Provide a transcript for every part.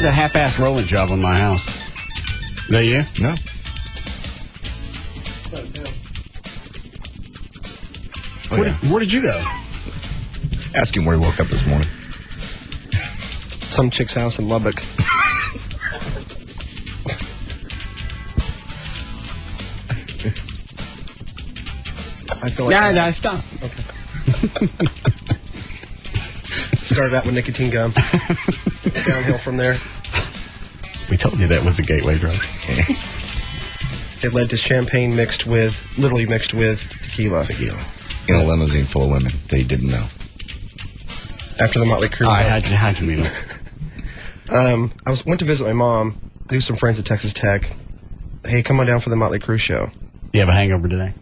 did a half-ass rolling job on my house. Is that you? No. Where did you go? Ask him where he woke up this morning. Some chick's house in Lubbock. I feel like No, stop. Okay. Started out with nicotine gum. Downhill from there. We told you that was a gateway drug. It led to champagne literally mixed with tequila. In a limousine full of women that he didn't know. After the Motley Crue. All right, how'd you meet him? I went to visit my mom, do some friends at Texas Tech. Hey, come on down for the Motley Crue show. You have a hangover today?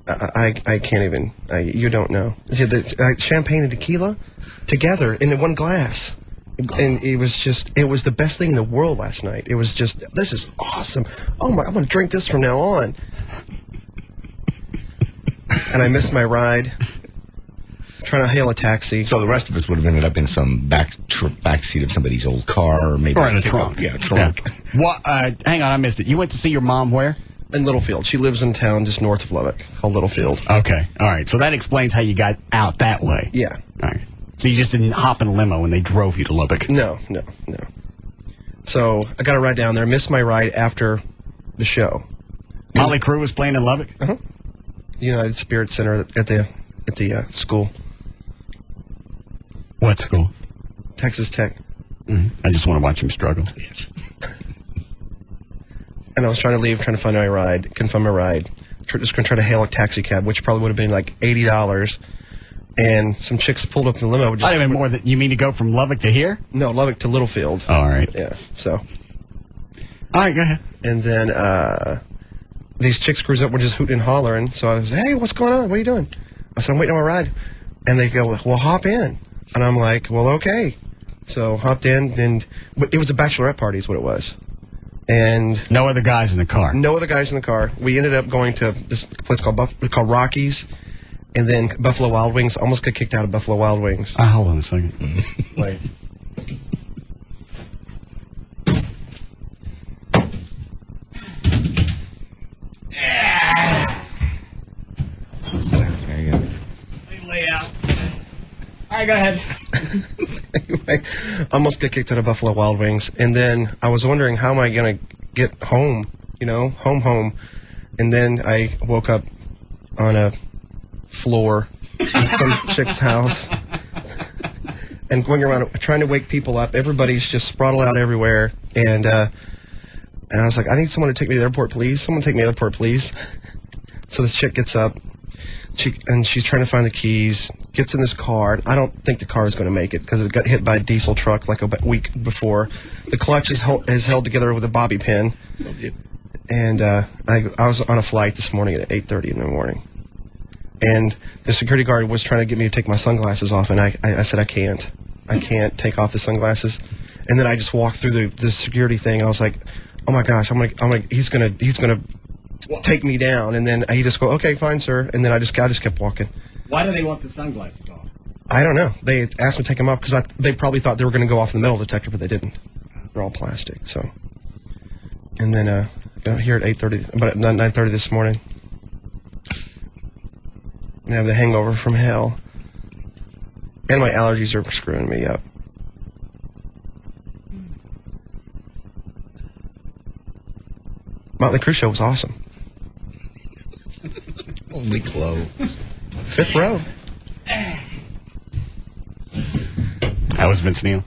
I can't even. You don't know. Champagne and tequila together in one glass. And it was the best thing in the world last night. It was just, this is awesome. Oh my, I'm going to drink this from now on. And I missed my ride. Trying to hail a taxi. So the rest of us would have ended up in some back seat of somebody's old car, or maybe or in a trunk. Yeah, trunk. Yeah. What? Hang on, I missed it. You went to see your mom where? In Littlefield. She lives in town just north of Lubbock, called Littlefield. Okay, all right. So that explains how you got out that way. Yeah. All right. So you just didn't hop in a limo when they drove you to Lubbock? No. So I got a ride down there. Missed my ride after the show. Motley Crue was playing in Lubbock? Uh-huh. United Spirit Center at the school. What school? Texas Tech. Mm-hmm. I just want to watch him struggle. Yes. And I was trying to leave, trying to find my ride. Couldn't find my ride. Just going to try to hail a taxi cab, which probably would have been like $80. And some chicks pulled up in the limo. I didn't mean more than you mean to go from Lubbock to here? No, Lubbock to Littlefield. Oh, all right. Yeah. So. All right, go ahead. And then these chicks cruise up, we're just hooting and hollering. So I was, hey, what's going on? What are you doing? I said, I'm waiting on my ride. And they go, well, hop in. And I'm like, well, okay. So hopped in, and it was a bachelorette party is what it was. And no other guys in the car. No other guys in the car. We ended up going to this place called Rockies, and then Buffalo Wild Wings. Almost got kicked out of Buffalo Wild Wings. Hold on a second. Wait. There you go. Lay out. All right, go ahead. Anyway, almost got kicked out of Buffalo Wild Wings, and then I was wondering how am I going to get home, home. And then I woke up on a floor in some chick's house and going around trying to wake people up. Everybody's just sprawled out everywhere, and I was like, I need someone to take me to the airport, please. Someone take me to the airport, please. So this chick gets up, and she's trying to find the keys, gets in this car. I don't think the car is going to make it because it got hit by a diesel truck like a week before. The clutch is held together with a bobby pin. Okay. And I was on a flight this morning at 8:30 in the morning. And the security guard was trying to get me to take my sunglasses off, and I said, I can't take off the sunglasses. And then I just walked through the security thing. I was like, oh my gosh, he's gonna take me down. And then he just go, okay, fine, sir. And then I just kept walking. Why do they want the sunglasses off? I don't know. They asked me to take them off because they probably thought they were going to go off in the metal detector, but they didn't. They're all plastic. So, and then here at 8:30, about 9:30 this morning, I have the hangover from hell, and my allergies are screwing me up. Motley Crue show was awesome. Only Chloe. Fifth row. How was Vince Neil?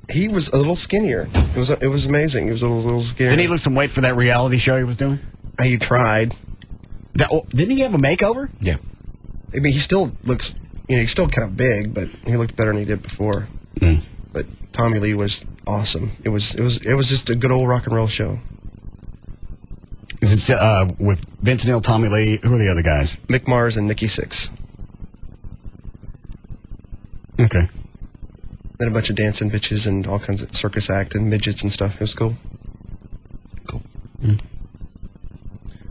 He was a little skinnier. It was amazing. He was a little skinnier. Didn't he lose some weight for that reality show he was doing? He tried. Didn't he have a makeover? Yeah. I mean, he still looks, he's still kind of big, but he looked better than he did before. Mm. But Tommy Lee was awesome. It was just a good old rock and roll show. Is it with Vince Neil, Tommy Lee? Who are the other guys? Mick Mars and Nikki Sixx. Okay. Then a bunch of dancing bitches and all kinds of circus act and midgets and stuff. It was cool. Cool. Mm.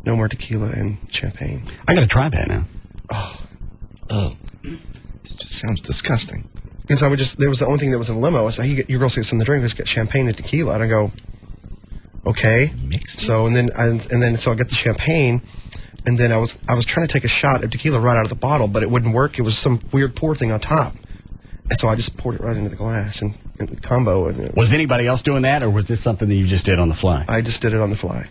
No more tequila and champagne. I got to try that now. Oh. It just sounds disgusting. Because there was the only thing that was in the limo. I said, hey, your girls get some to drink. Let's get champagne and tequila. And I go, okay. Mixed. So so I get the champagne, and then I was trying to take a shot of tequila right out of the bottle, but it wouldn't work. It was some weird pour thing on top, and so I just poured it right into the glass and the combo. And Was anybody else doing that, or was this something that you just did on the fly? I just did it on the fly.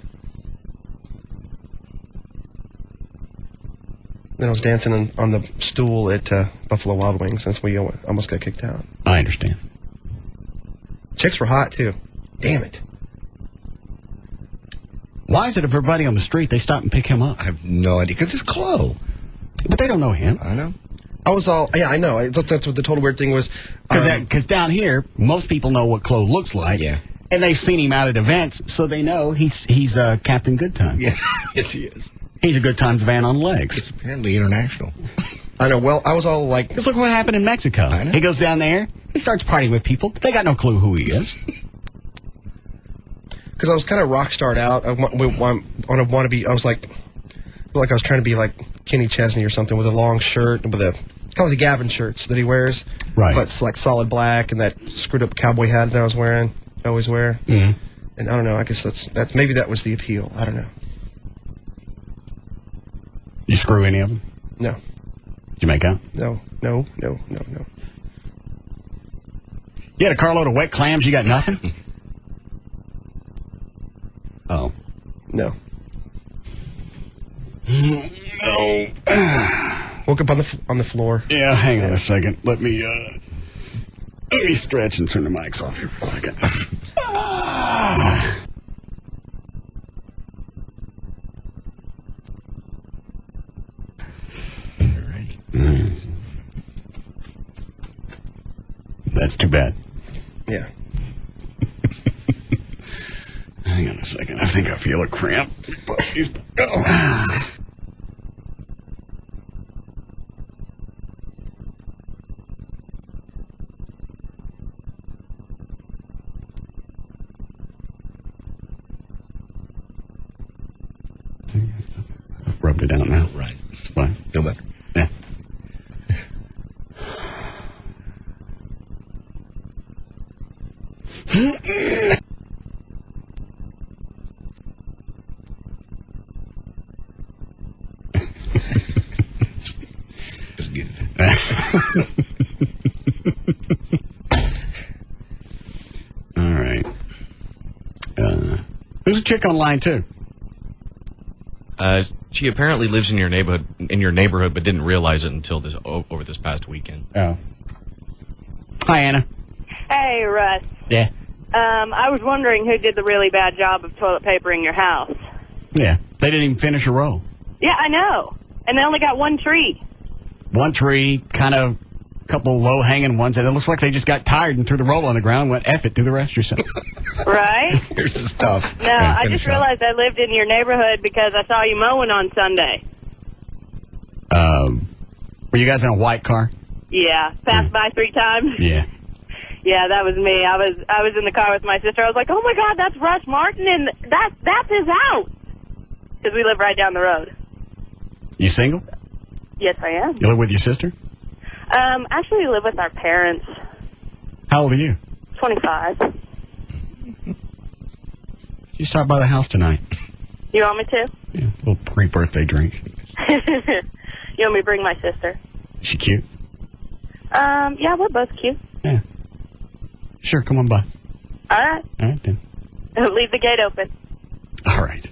Then I was dancing on the stool at Buffalo Wild Wings. That's where you almost got kicked out. I understand. Chicks were hot, too. Damn it. Why is it if everybody on the street, they stop and pick him up? I have no idea. Because it's Chloe. But they don't know him. I know. I was all, yeah, I know. That's what the total weird thing was. Because down here, most people know what Chloe looks like. Yeah. And they've seen him out at events, so they know he's Captain Good Times. Yeah. Yes, he is. He's a Good Times van on legs. It's apparently international. I know. Well, I was all like... Just look what happened in Mexico. I know. He goes down there, he starts partying with people. They got no clue who he is. Because I was kind of rock starred out. I wannabe. I was like I was trying to be like Kenny Chesney or something with a long shirt with a... It's called the Gavin shirts that he wears. Right. But it's like solid black and that screwed up cowboy hat that I was wearing. I always wear. Mm-hmm. And I don't know. I guess that's maybe that was the appeal. I don't know. You screw any of them? No. Did you make out? No. You had a carload of wet clams, you got nothing? Oh. No. No. Woke up on the floor. Yeah, hang on a second. Let me stretch and turn the mics off here for a second. That's too bad. Yeah. Hang on a second. I think I feel a cramp. Go. I've rubbed it out now. Right. It's fine. Feel better. Yeah. It's good. All right. There's a chick online too. She apparently lives in your neighborhood, but didn't realize it until over this past weekend. Oh. Hi, Anna. Hey, Russ. Yeah. I was wondering who did the really bad job of toilet papering your house. Yeah. They didn't even finish a roll. Yeah, I know. And they only got one tree. One tree, kind of a couple low-hanging ones, and it looks like they just got tired and threw the roll on the ground and went, F it, do the rest yourself. Right? Here's the stuff. No, I just realized I lived in your neighborhood because I saw you mowing on Sunday. Were you guys in a white car? Yeah. Passed by 3 times. Yeah. Yeah, that was me. I was in the car with my sister. I was like, oh, my God, that's Russ Martin, and that's his house. Because we live right down the road. You single? Yes, I am. You live with your sister? Actually, we live with our parents. How old are you? 25. You stop by the house tonight. You want me to? Yeah, a little pre-birthday drink. You want me to bring my sister? Is she cute? Yeah, we're both cute. Yeah. Sure, come on by. All right. All right, then. Leave the gate open. All right.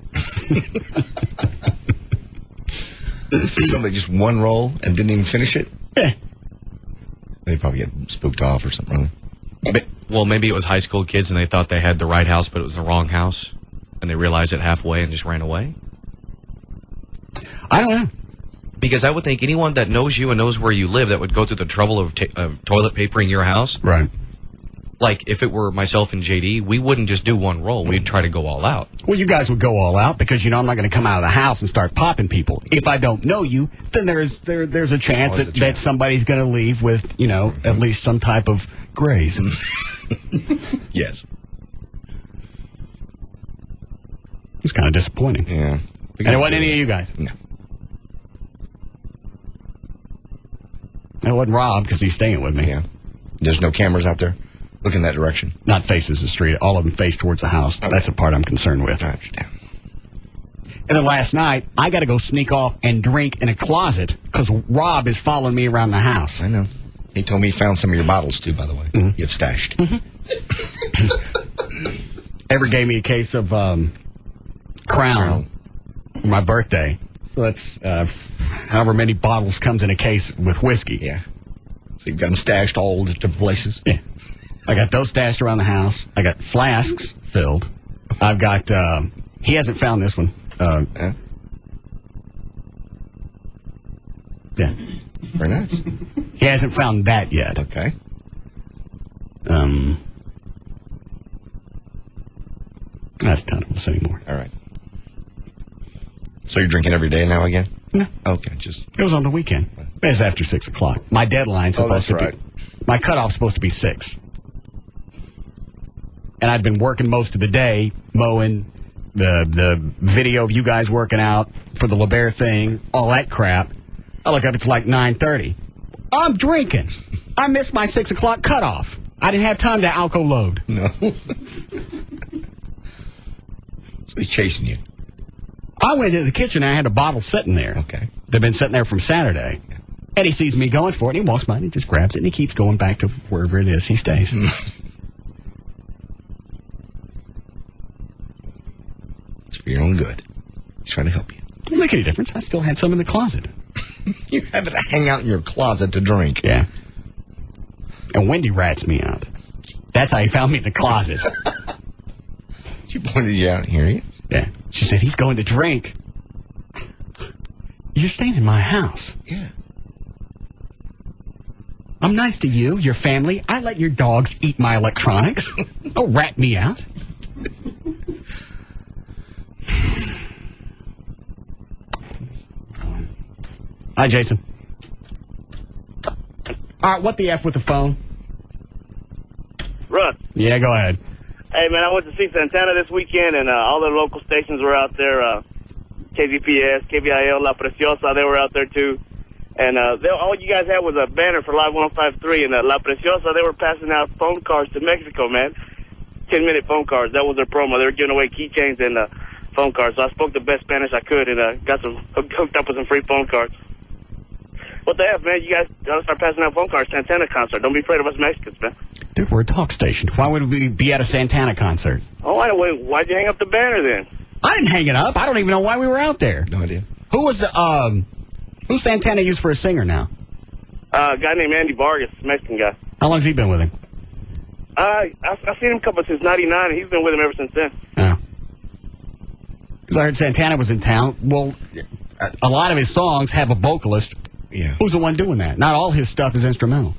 Somebody just one roll and didn't even finish it? Yeah. They probably get spooked off or something. Well, maybe it was high school kids and they thought they had the right house, but it was the wrong house. And they realized it halfway and just ran away. I don't know. Because I would think anyone that knows you and knows where you live that would go through the trouble of toilet papering your house. Right. Like, if it were myself and JD, we wouldn't just do one roll. We'd try to go all out. Well, you guys would go all out because, I'm not going to come out of the house and start popping people. If I don't know you, then there's a chance that somebody's going to leave with, at least some type of graze. Yes. It's kind of disappointing. Yeah. And it wasn't any of you guys? No. It wasn't Rob because he's staying with me. Yeah. There's no cameras out there looking that direction? Not faces the street. All of them face towards the house. Okay. That's the part I'm concerned with. I understand. And then last night, I got to go sneak off and drink in a closet because Rob is following me around the house. I know. He told me he found some of your bottles, too, by the way. Mm-hmm. You have stashed. Mm-hmm. Ever gave me a case of Crown for my birthday. So that's however many bottles comes in a case with whiskey. Yeah. So you've got them stashed all the different places? Yeah. I got those stashed around the house. I got flasks filled. I've got, he hasn't found this one. Yeah. Very nice. He hasn't found that yet. Okay. I have to tell him this anymore. All right. So you're drinking every day now again? No. Okay, just... It was on the weekend. It's after 6 o'clock. My deadline's supposed to be... My cutoff's supposed to be 6. And I'd been working most of the day, mowing, the video of you guys working out for the LeBaire thing, all that crap. I look up, it's like 9:30. I'm drinking. I missed my 6 o'clock cutoff. I didn't have time to alco load. No. So he's chasing you. I went into the kitchen and I had a bottle sitting there. Okay. They've been sitting there from Saturday. And he sees me going for it, and he walks by and he just grabs it and he keeps going back to wherever it is he stays. It's for your own good. He's trying to help you. Doesn't make any difference. I still had some in the closet. You have it to hang out in your closet to drink. Yeah. And Wendy rats me out. That's how he found me in the closet. She pointed you out. Here he is. Yeah. She said, he's going to drink. You're staying in my house. Yeah. I'm nice to you, your family. I let your dogs eat my electronics. Don't rat me out. Hi, Jason. All right, what the F with the phone? Russ. Yeah, go ahead. Hey, man, I went to see Santana this weekend, and all the local stations were out there. KZPS, KVIL, La Preciosa, they were out there, too. And all you guys had was a banner for Live 105.3, and La Preciosa, they were passing out phone cards to Mexico, man. 10-minute phone cards. That was their promo. They were giving away keychains and phone cards. So I spoke the best Spanish I could and got some hooked up with some free phone cards. What the F, man? You guys got to start passing out phone cards. Santana concert. Don't be afraid of us Mexicans, man. Dude, we're a talk station. Why would we be at a Santana concert? Oh, why'd you hang up the banner then? I didn't hang it up. I don't even know why we were out there. No idea. Who was the, who's Santana used for a singer now? A guy named Andy Vargas, Mexican guy. How long's he been with him? I've seen him couple since '99, and he's been with him ever since then. Oh. Because I heard Santana was in town. Well, a lot of his songs have a vocalist. Yeah. Who's the one doing that? Not all his stuff is instrumental.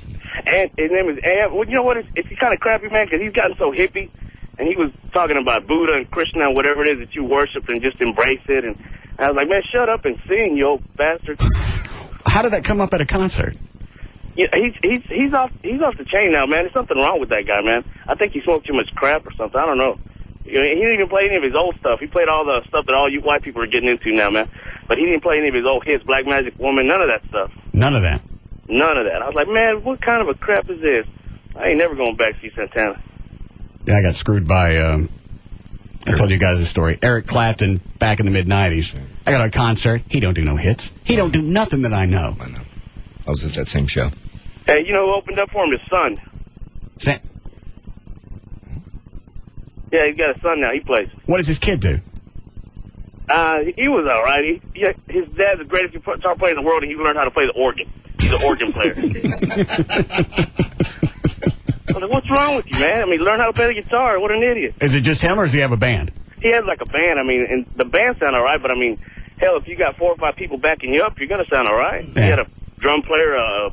And his name is Am. Well, you know what? It's kind of crappy, man, because he's gotten so hippie, and he was talking about Buddha and Krishna and whatever it is that you worship and just embrace it. And I was like, man, shut up and sing, you old bastard. How did that come up at a concert? Yeah, he's off the chain now, man. There's something wrong with that guy, man. I think he smoked too much crap or something. I don't know. He didn't even play any of his old stuff. He played all the stuff that all you white people are getting into now, man. But he didn't play any of his old hits, Black Magic Woman, none of that stuff. None of that? None of that. I was like, man, what kind of a crap is this? I ain't never going back to see Santana. Yeah, I got screwed by, I told you guys the story. Eric Clapton back in the mid-'90s. I got a concert. He don't do no hits. He don't do nothing that I know. I know. I was at that same show. Hey, you know who opened up for him? His son. Yeah, he's got a son now. He plays. What does his kid do? He was all right. His dad's the greatest guitar player in the world, and he learned how to play the organ. He's an organ player. I was like, what's wrong with you, man? I mean, learn how to play the guitar. What an idiot. Is it just him, or does he have a band? He has like a band. I mean, and the band sound all right, but I mean, hell, if you got 4 or 5 people backing you up, you're going to sound all right. Yeah. He had a drum player, a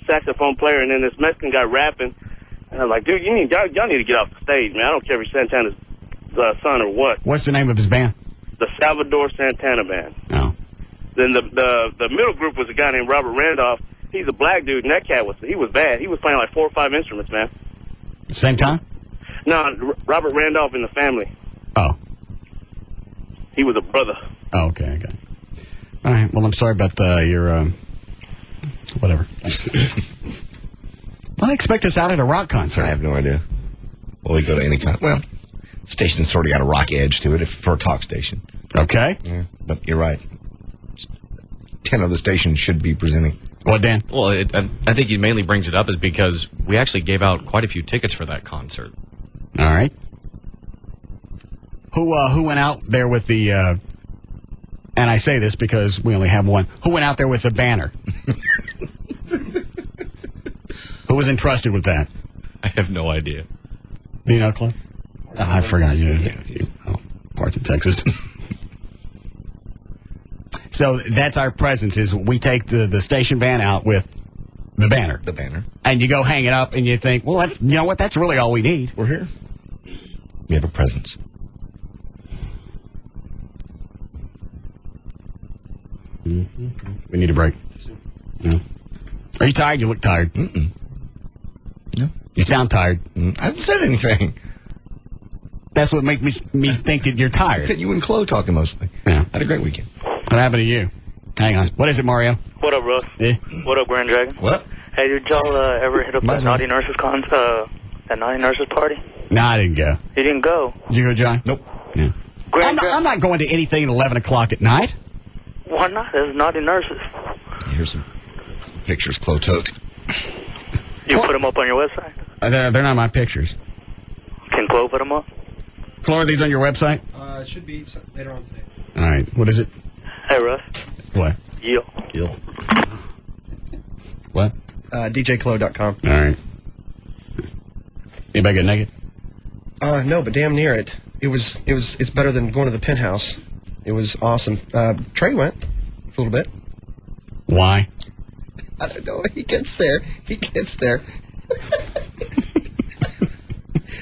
saxophone player, and then this Mexican guy rapping. And I was like, dude, y'all need to get off the stage, man. I don't care if you're Santana's son or what. What's the name of his band? The Salvador Santana Band. Oh. Then the middle group was a guy named Robert Randolph. He's a black dude, and that cat was bad. He was playing like 4 or 5 instruments, man. Same time? No, Robert Randolph and the family. Oh. He was a brother. Oh, okay. All right. Well, I'm sorry about your, whatever. I expect us out at a rock concert. I have no idea. Well, we go to any kind. Well, station's sort of got a rock edge to it for a talk station. Okay. Yeah, but you're right. 10 of the stations should be presenting. What, Dan? Well, I think he mainly brings it up is because we actually gave out quite a few tickets for that concert. All right. Who went out there with the, and I say this because we only have one, who went out there with the banner? Who was entrusted with that? I have no idea. Do you know, Cliff? Oh, I forgot you. Parts of Texas. So that's our presence, is we take the station van out with the banner. The banner. And you go hang it up and you think, well, you know what? That's really all we need. We're here. We have a presence. Mm-hmm. We need a break. No. Are you tired? You look tired. Mm-mm. No. You sound tired. I haven't said anything. That's what makes me think that you're tired. You and Chloe talking mostly. Yeah. Had a great weekend. What happened to you? Hang on. What is it, Mario? What up, Russ? Yeah. What up, Grand Dragon? What? Hey, did y'all ever hit up that Naughty Nurses that Naughty Nurses party? No, I didn't go. You didn't go? Did you go, John? Nope. Yeah. I'm not going to anything at 11 o'clock at night. Why not? There's Naughty Nurses. Here's some pictures Chloe took. You put them up on your website? They're not my pictures. Can Chloe put them up? Chloe, are these on your website? It should be later on today. All right. What is it? Hey, Russ. What? Yo. What? DJClo.com. All right. Anybody get naked? No, but damn near it. It's better than going to the penthouse. It was awesome. Trey went for a little bit. Why? I don't know. He gets there.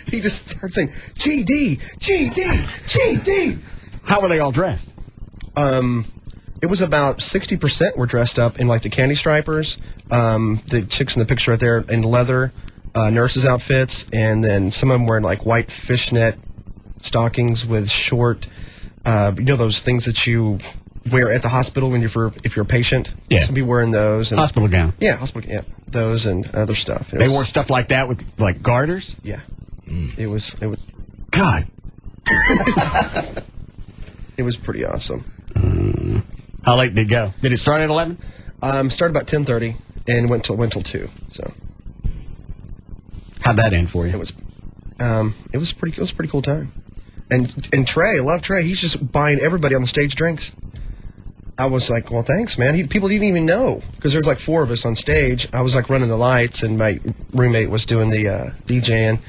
He just starts saying, GD, GD, GD. How were they all dressed? It was about 60% were dressed up in like the candy stripers. The chicks in the picture right there in leather, nurses' outfits, and then some of them wearing like white fishnet stockings with short, those things that you wear at the hospital when if you're a patient. Yeah. Some people wearing those. And, Hospital gown. Yeah, yeah, those and other stuff. They wore stuff like that with like garters? Yeah. It was. God. It was pretty awesome. How late did it go? Did it start at 11? Started about 10:30 and went till 2. So. How'd that end for you? It was a pretty cool time. And Trey, I love Trey. He's just buying everybody on the stage drinks. I was like, well, thanks, man. People didn't even know because there's like 4 of us on stage. I was like running the lights, and my roommate was doing the DJing,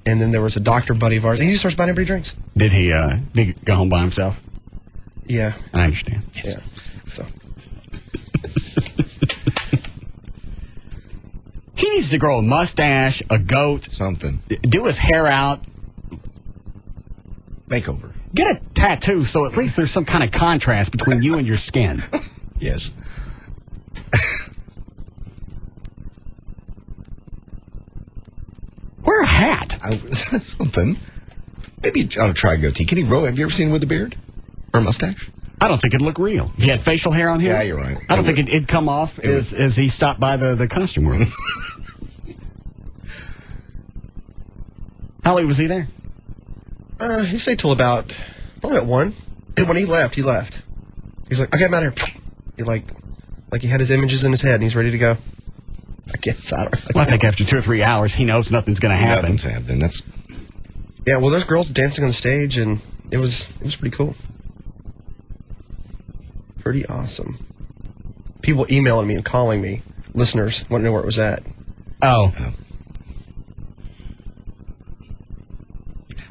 and then there was a doctor buddy of ours, and he just starts buying everybody drinks. Did he go home by himself? Yeah, I understand. yes. Yeah. So he needs to grow a mustache, a goat, Something. do his hair out, Makeover. get a tattoo, so at least there's some kind of contrast between you and your skin. Yes. Wear a hat. Something. Maybe you ought to try a goatee. Can he grow? Have you ever seen him with a beard? Or a mustache? I don't think it'd look real. If you had facial hair on him? Yeah, you're right. I don't think it'd come off as he stopped by the costume room. How late was he there? he stayed till probably at 1. And when he left, He's like, okay, I'm out of here. He like he had his images in his head and he's ready to go. I guess I don't know. Well, I think after 2 or 3 hours, he knows nothing's going to happen. Nothing's happening. That's Yeah, well, there's girls dancing on the stage, and it was pretty cool. Pretty awesome. People emailing me and calling me, listeners, wanting to know where it was at. Oh. I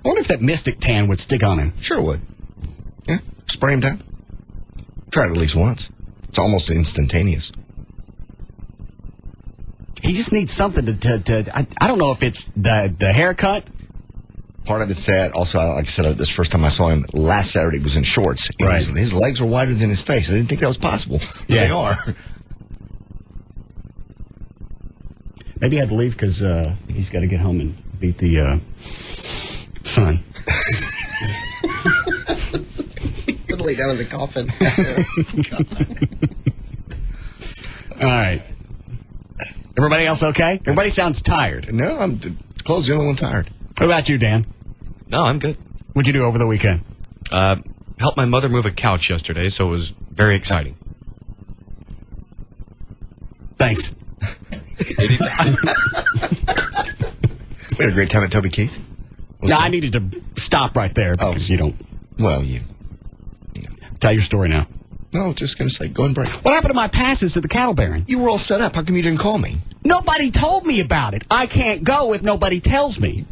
wonder if that Mystic tan would stick on him. sure would. Yeah. Spray him down. Try it at least once. It's almost instantaneous. He just needs something to I don't know if it's the haircut. Part of it's that. Also, like I said, this first time I saw him last Saturday, he was in shorts. And Right. his legs were wider than his face. I didn't think that was possible. But Yeah. they are. Maybe I had to leave because he's got to get home and beat the son. Could lay down in the coffin. All right. Everybody else okay? Everybody sounds tired. No, I'm close. The only one tired. What about you, Dan? No, I'm good. What'd you do over the weekend? Helped my mother move a couch yesterday, so it was very exciting. Thanks. Anytime. We had a great time at Toby Keith. No, I needed to stop right there because you don't. Well, Tell your story now. No, just going to say, go and break. What happened to my passes to the cattle baron? You were all set up. How come you didn't call me? Nobody told me about it. I can't go if nobody tells me.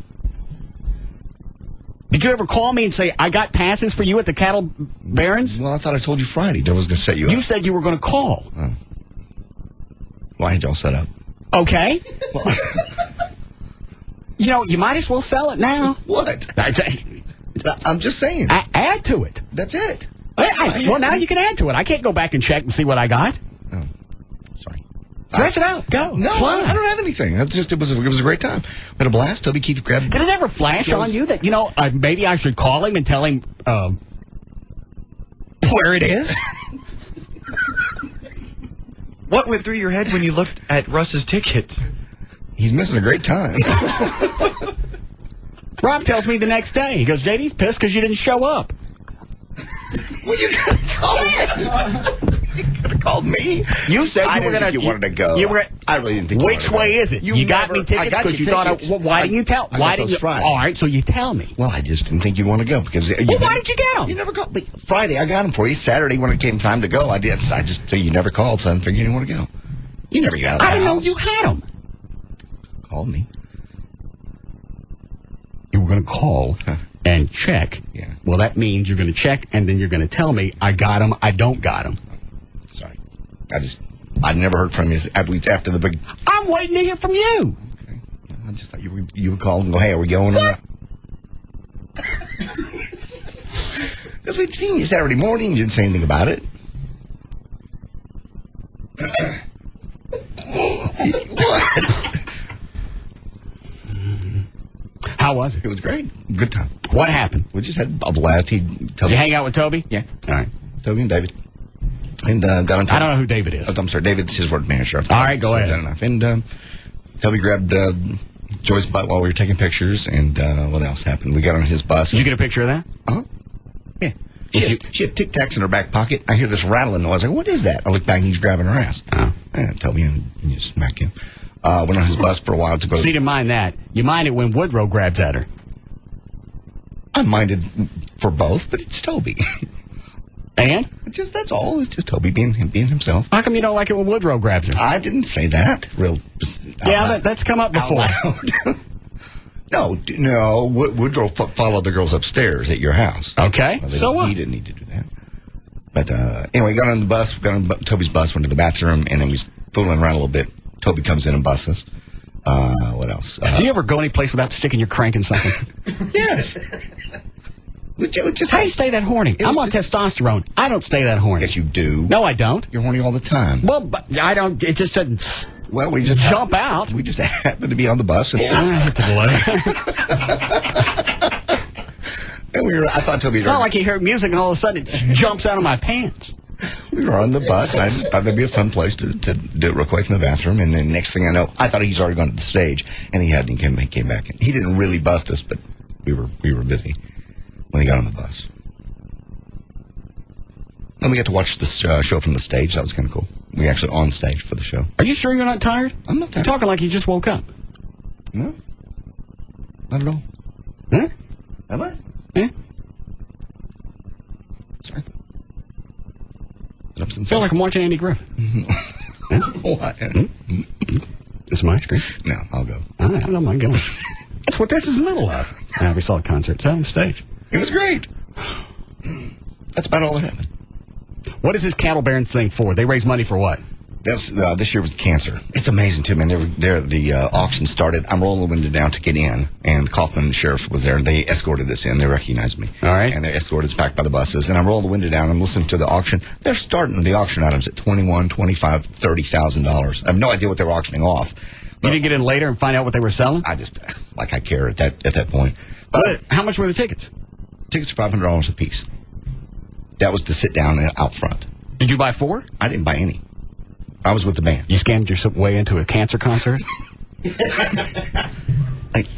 Did you ever call me and say, I got passes for you at the cattle barons? Well, I thought I told you Friday that I was going to set you up. You said you were going to call. Why had y'all set up? Okay. You might as well sell it now. What? I'm just saying. Add to it. That's it. Well, now you can add to it. I can't go back and check and see what I got. Oh, sorry. Dress it out. Go. No, I don't have anything. It was a great time. We had a blast. Toby Keith grabbed. Did it ever flash on you that maybe I should call him and tell him where it is? What went through your head when you looked at Russ's tickets? He's missing a great time. Rob tells me the next day. He goes, JD's pissed because you didn't show up. Well, you could have called me. You could have called me. You said I you were didn't going think you wanted to go. I really didn't think you Which wanted to way go. is it? You got me tickets because you thought why didn't you tell? Why didn't you? Friday. All right, so you tell me. Well, I just didn't think you'd want to go because. Well, why did you get them? You never called me. Friday, I got them for you. Saturday, when it came time to go, I did. I just so you never called, so I figured you didn't want to go. You never got out of the I didn't know house. you had them. Called me. You were going to call and check. Yeah. Well, that means you're going to check and then you're going to tell me I got them, I don't got them. Sorry. I never heard from you after the big. I'm waiting to hear from you. Okay. I just thought you would call and go, hey, are we going or not? Because we'd seen you Saturday morning, you didn't say anything about it. What? How was it? It was great. Good time. What happened? We just had a blast. Did you hang out with Toby? Yeah. All right. Toby and David. And got on Toby. I don't know who David is. I'm sorry. David's his road manager. All right, go ahead. Enough. And Toby grabbed Joy's butt while we were taking pictures. And what else happened? We got on his bus. Did you get a picture of that? Uh-huh. Yeah. She had Tic Tacs in her back pocket. I hear this rattling noise. I go, what is that? I look back and he's grabbing her ass. Toby and you smack him. Went on his bus for a while to go. So you didn't mind that. You mind it when Woodrow grabs at her. I minded for both, but it's Toby. And? That's all. It's just Toby being himself. How come you don't like it when Woodrow grabs her? I didn't say that. That's come up before. No. Woodrow followed the girls upstairs at your house. Okay. So what? He didn't need to do that. But anyway, got on the bus. Got on Toby's bus. Went to the bathroom, and then we was fooling around a little bit. Toby comes in and busts us. What else? Do you ever go any place without sticking your crank in something? Yes. How do you stay that horny? I'm on testosterone. I don't stay that horny. Yes, you do. No, I don't. You're horny all the time. Well, but I don't. It just doesn't. Well, we just jump out. We just happened to be on the bus, and I thought Toby. It's not like you hear music and all of a sudden it jumps out of my pants. We were on the bus, and I just thought that'd be a fun place to do it real quick in the bathroom. And then next thing I know, I thought he's already gone to the stage, and he hadn't. He came back in. He didn't really bust us, but we were busy when he got on the bus. And we got to watch this show from the stage. That was kind of cool. We actually on stage for the show. Are you sure you're not tired? I'm not tired. You're talking like you just woke up. No, not at all. Huh? Am I? Yeah. Sorry. I feel like I'm watching Andy Griffith. What? This is my screen. No, I'll go. I don't mind going. That's what this is in the middle of. We saw a concert. It's out on stage. It was great. That's about all that happened. What is this Cattle Barons thing for? They raise money for what? This year was cancer. It's amazing, too, man. The auction started. I'm rolling the window down to get in, and the Kaufman sheriff was there. They escorted us in. They recognized me. All right. And they escorted us back by the buses. And I'm rolling the window down. I'm listening to the auction. They're starting the auction items at $21,000, $25,000, $30,000. I have no idea what they were auctioning off. You didn't get in later and find out what they were selling? I just, I care at that point. But how much were the tickets? Tickets are $500 a piece. That was to sit down out front. Did you buy 4? I didn't buy any. I was with the band. You scammed your way into a cancer concert?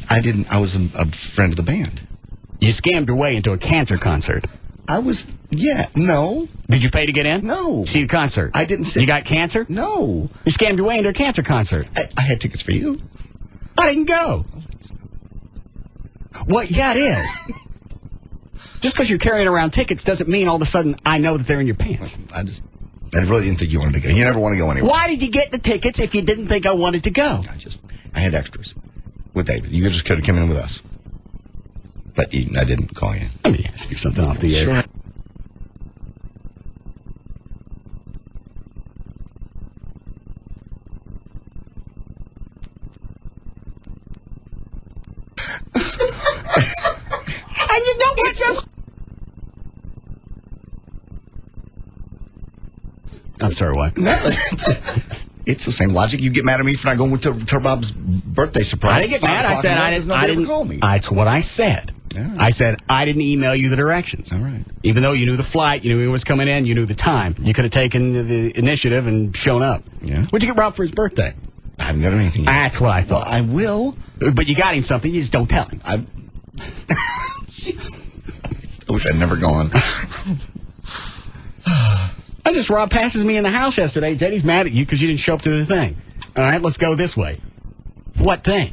I didn't. I was a friend of the band. You scammed your way into a cancer concert? I was. Yeah. No. Did you pay to get in? No. See the concert? I didn't see. You got cancer? No. You scammed your way into a cancer concert? I had tickets for you. I didn't go. What? Yeah, it is. Just because you're carrying around tickets doesn't mean all of a sudden I know that they're in your pants. I really didn't think you wanted to go. You never want to go anywhere. Why did you get the tickets if you didn't think I wanted to go? I had extras with David. You just could have come in with us. But I didn't call you. Let me ask you something off the air. Sure. And you know what? I'm sorry, what? No, it's the same logic. You get mad at me for not going to Rob's birthday surprise. I didn't get mad. I said I didn't call me. That's what I said. Yeah. I said I didn't email you the directions. All right. Even though you knew the flight, you knew he was coming in, you knew the time. You could have taken the initiative and shown up. Yeah. What'd you get Rob for his birthday? I haven't got him anything yet. That's what I thought. Well, I will. But you got him something. You just don't tell him. I wish I'd never gone. I just Rob passes me in the house yesterday. JD's mad at you because you didn't show up to the thing. All right, let's go this way. What thing?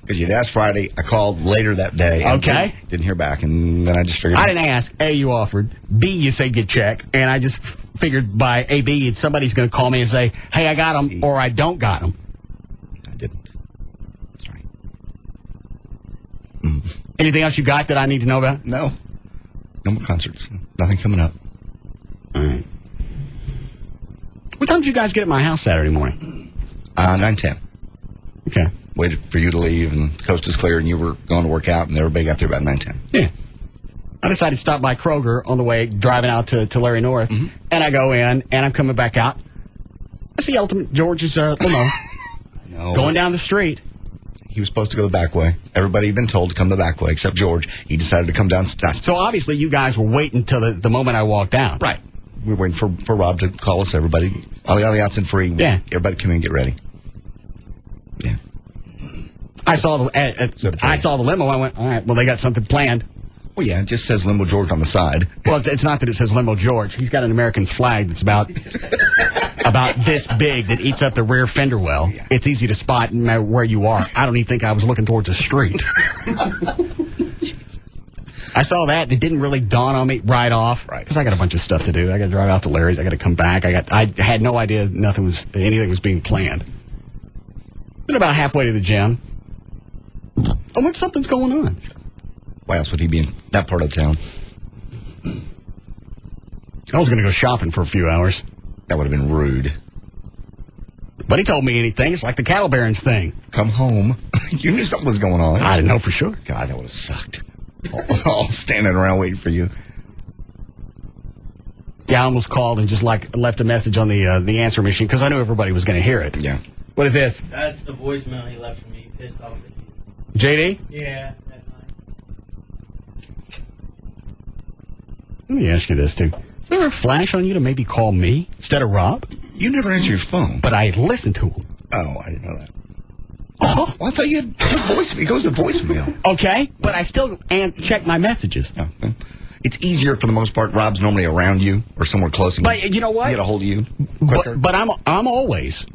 Because you'd asked Friday. I called later that day. And Okay. Didn't hear back, and then I just figured. I didn't ask. A, you offered. B, you said get check. And I just figured by A, B, somebody's going to call me and say, hey, I got him, or I don't got him. I didn't. That's right. Anything else you got that I need to know about? No. No more concerts. Nothing coming up. All right. What time did you guys get at my house Saturday morning? 9:10. Okay. Waited for you to leave, and the coast is clear, and you were going to work out, and everybody got there about 9:10. Yeah. I decided to stop by Kroger on the way driving out to Larry North, and I go in, and I'm coming back out. I see Ultimate George's limo going down the street. He was supposed to go the back way. Everybody had been told to come the back way, except George. He decided to come down. So obviously you guys were waiting till the moment I walked out. Right. We were waiting for Rob to call us, everybody. All the outs and free. Yeah. Everybody come in and get ready. Yeah. I saw the limo. I went, all right, well, they got something planned. Well, yeah, it just says Limo George on the side. Well, it's not that it says Limo George. He's got an American flag that's about this big that eats up the rear fender well. Yeah. It's easy to spot no matter where you are. I don't even think I was looking towards a street. I saw that, and it didn't really dawn on me right off. Right. Because I got a bunch of stuff to do. I got to drive out to Larry's. I got to come back. I had no idea anything was being planned. Been about halfway to the gym. Oh, what? Something's going on. Why else would he be in that part of town? I was going to go shopping for a few hours. That would have been rude. But he told me anything. It's like the cattle barons thing. Come home. You knew something was going on. I didn't know for sure. God, that would have sucked. All standing around waiting for you. Yeah, I almost called and just left a message on the answer machine because I knew everybody was going to hear it. Yeah. What is this? That's the voicemail he left for me. Pissed off at you. JD? Yeah, that night. Let me ask you this, too. Is there a flash on you to maybe call me instead of Rob? You never answer your phone. But I listened to him. Oh, I didn't know that. Oh, well, I thought you had voice. It goes to voicemail. Okay, but I still check my messages. Yeah. It's easier for the most part. Rob's normally around you or somewhere close. And but you know what? Get a hold of you quicker. But I'm always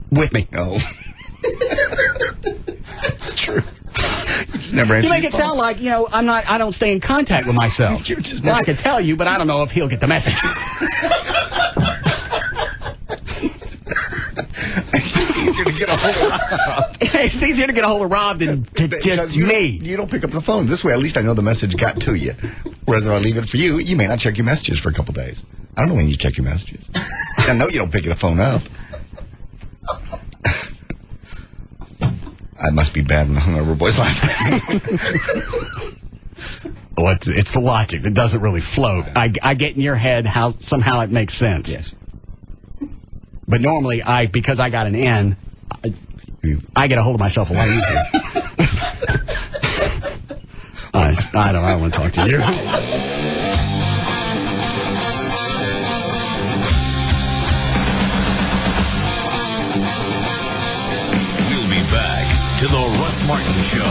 with me. Oh, it's true. You just never answer. You make it sound like I don't stay in contact with myself. Well, I can tell you, but I don't know if he'll get the message. It's easier to get a hold of Rob. It's easier to get a hold of Rob than just me. You don't pick up the phone. This way, at least I know the message got to you. Whereas if I leave it for you, you may not check your messages for a couple days. I don't know when you check your messages. I know you don't pick the phone up. I must be bad in the hungover boys' life. Well, it's the logic that doesn't really float. I get in your head how somehow it makes sense. Yes. But normally, because I got an N, I get a hold of myself a lot easier. I don't want to talk to you. Russ Martin Show.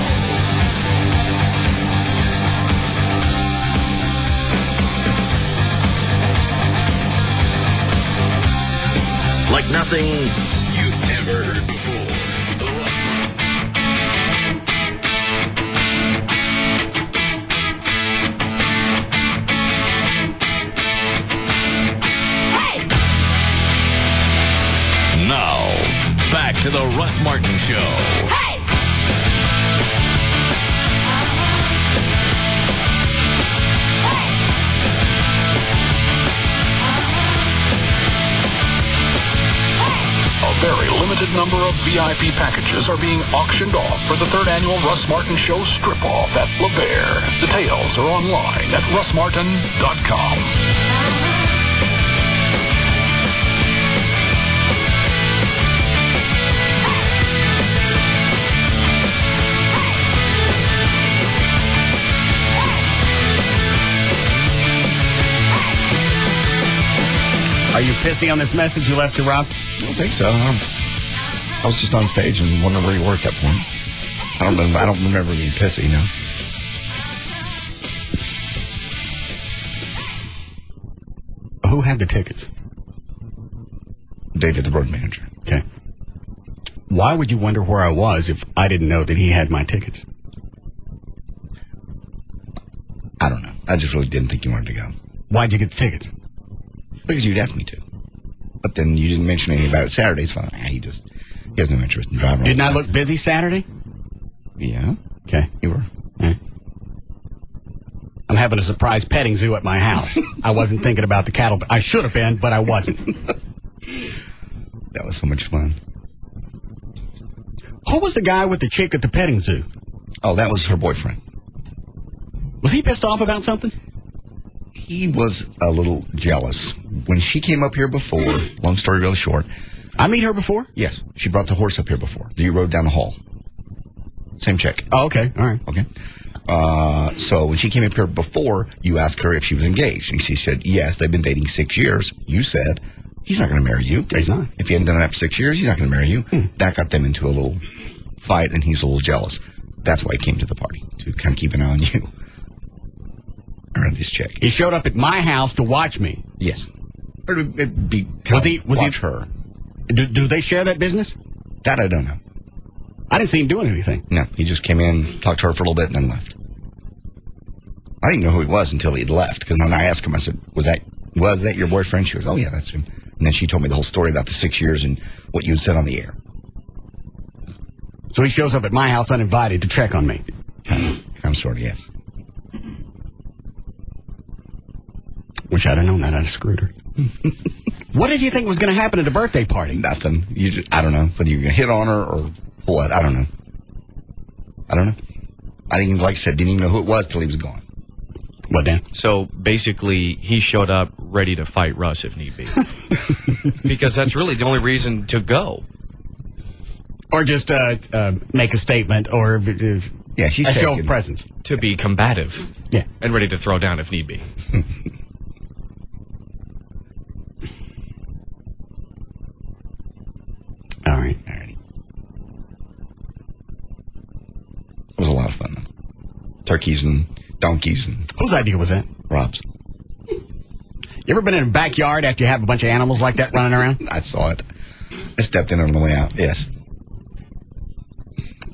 Like nothing you've ever heard before. The Russ Hey! Now, back to the Russ Martin Show. Hey! A very limited number of VIP packages are being auctioned off for the 3rd annual Russ Martin Show strip-off at La Bear. Details are online at russmartin.com. Are you pissy on this message you left to Rob? I don't think so. I was just on stage and wondering where you were at that point. I don't remember being pissy, no. Who had the tickets? David, the road manager. Okay. Why would you wonder where I was if I didn't know that he had my tickets? I don't know. I just really didn't think you wanted to go. Why'd you get the tickets? Because you'd asked me to. But then you didn't mention anything about it Saturday, so he has no interest in driving. Didn't I look busy Saturday? Yeah. Okay. You were. Okay. I'm having a surprise petting zoo at my house. I wasn't thinking about the cattle. I should have been, but I wasn't. That was so much fun. Who was the guy with the chick at the petting zoo? Oh, that was her boyfriend. Was he pissed off about something? He was a little jealous. When she came up here before, long story really short. I meet her before? Yes. She brought the horse up here before. You rode down the hall. Same chick. Oh, okay. All right. Okay. So when she came up here before, you asked her if she was engaged. And she said, yes, they've been dating 6 years. You said, he's not going to marry you. He's not. If he hadn't done it after 6 years, he's not going to marry you. That got them into a little fight, and he's a little jealous. That's why he came to the party, to kind of keep an eye on you. Or this chick. He showed up at my house to watch me. Yes. Or to be watch her. Do they share that business? That I don't know. I didn't see him doing anything. No, he just came in, talked to her for a little bit, and then left. I didn't know who he was until he'd left, because when I asked him, I said, was that your boyfriend? She goes, oh yeah, that's him. And then she told me the whole story about the 6 years and what you had said on the air. So he shows up at my house uninvited to check on me. Kind of, sort of, yes. Wish I'd have known that. I'd have screwed her. What did you think was going to happen at a birthday party? Nothing. I don't know whether you're going to hit on her or what. I don't know. I didn't even, like I said, didn't even know who it was till he was gone. What, Dan? So basically, he showed up ready to fight Russ if need be. Because that's really the only reason to go. Or just make a statement or yeah, she's a show of presence. To be combative. Yeah. And ready to throw down if need be. All right. It was a lot of fun, though. Turkeys and donkeys and... Whose idea was that? Rob's. You ever been in a backyard after you have a bunch of animals like that running around? I saw it. I stepped in on the way out, yes.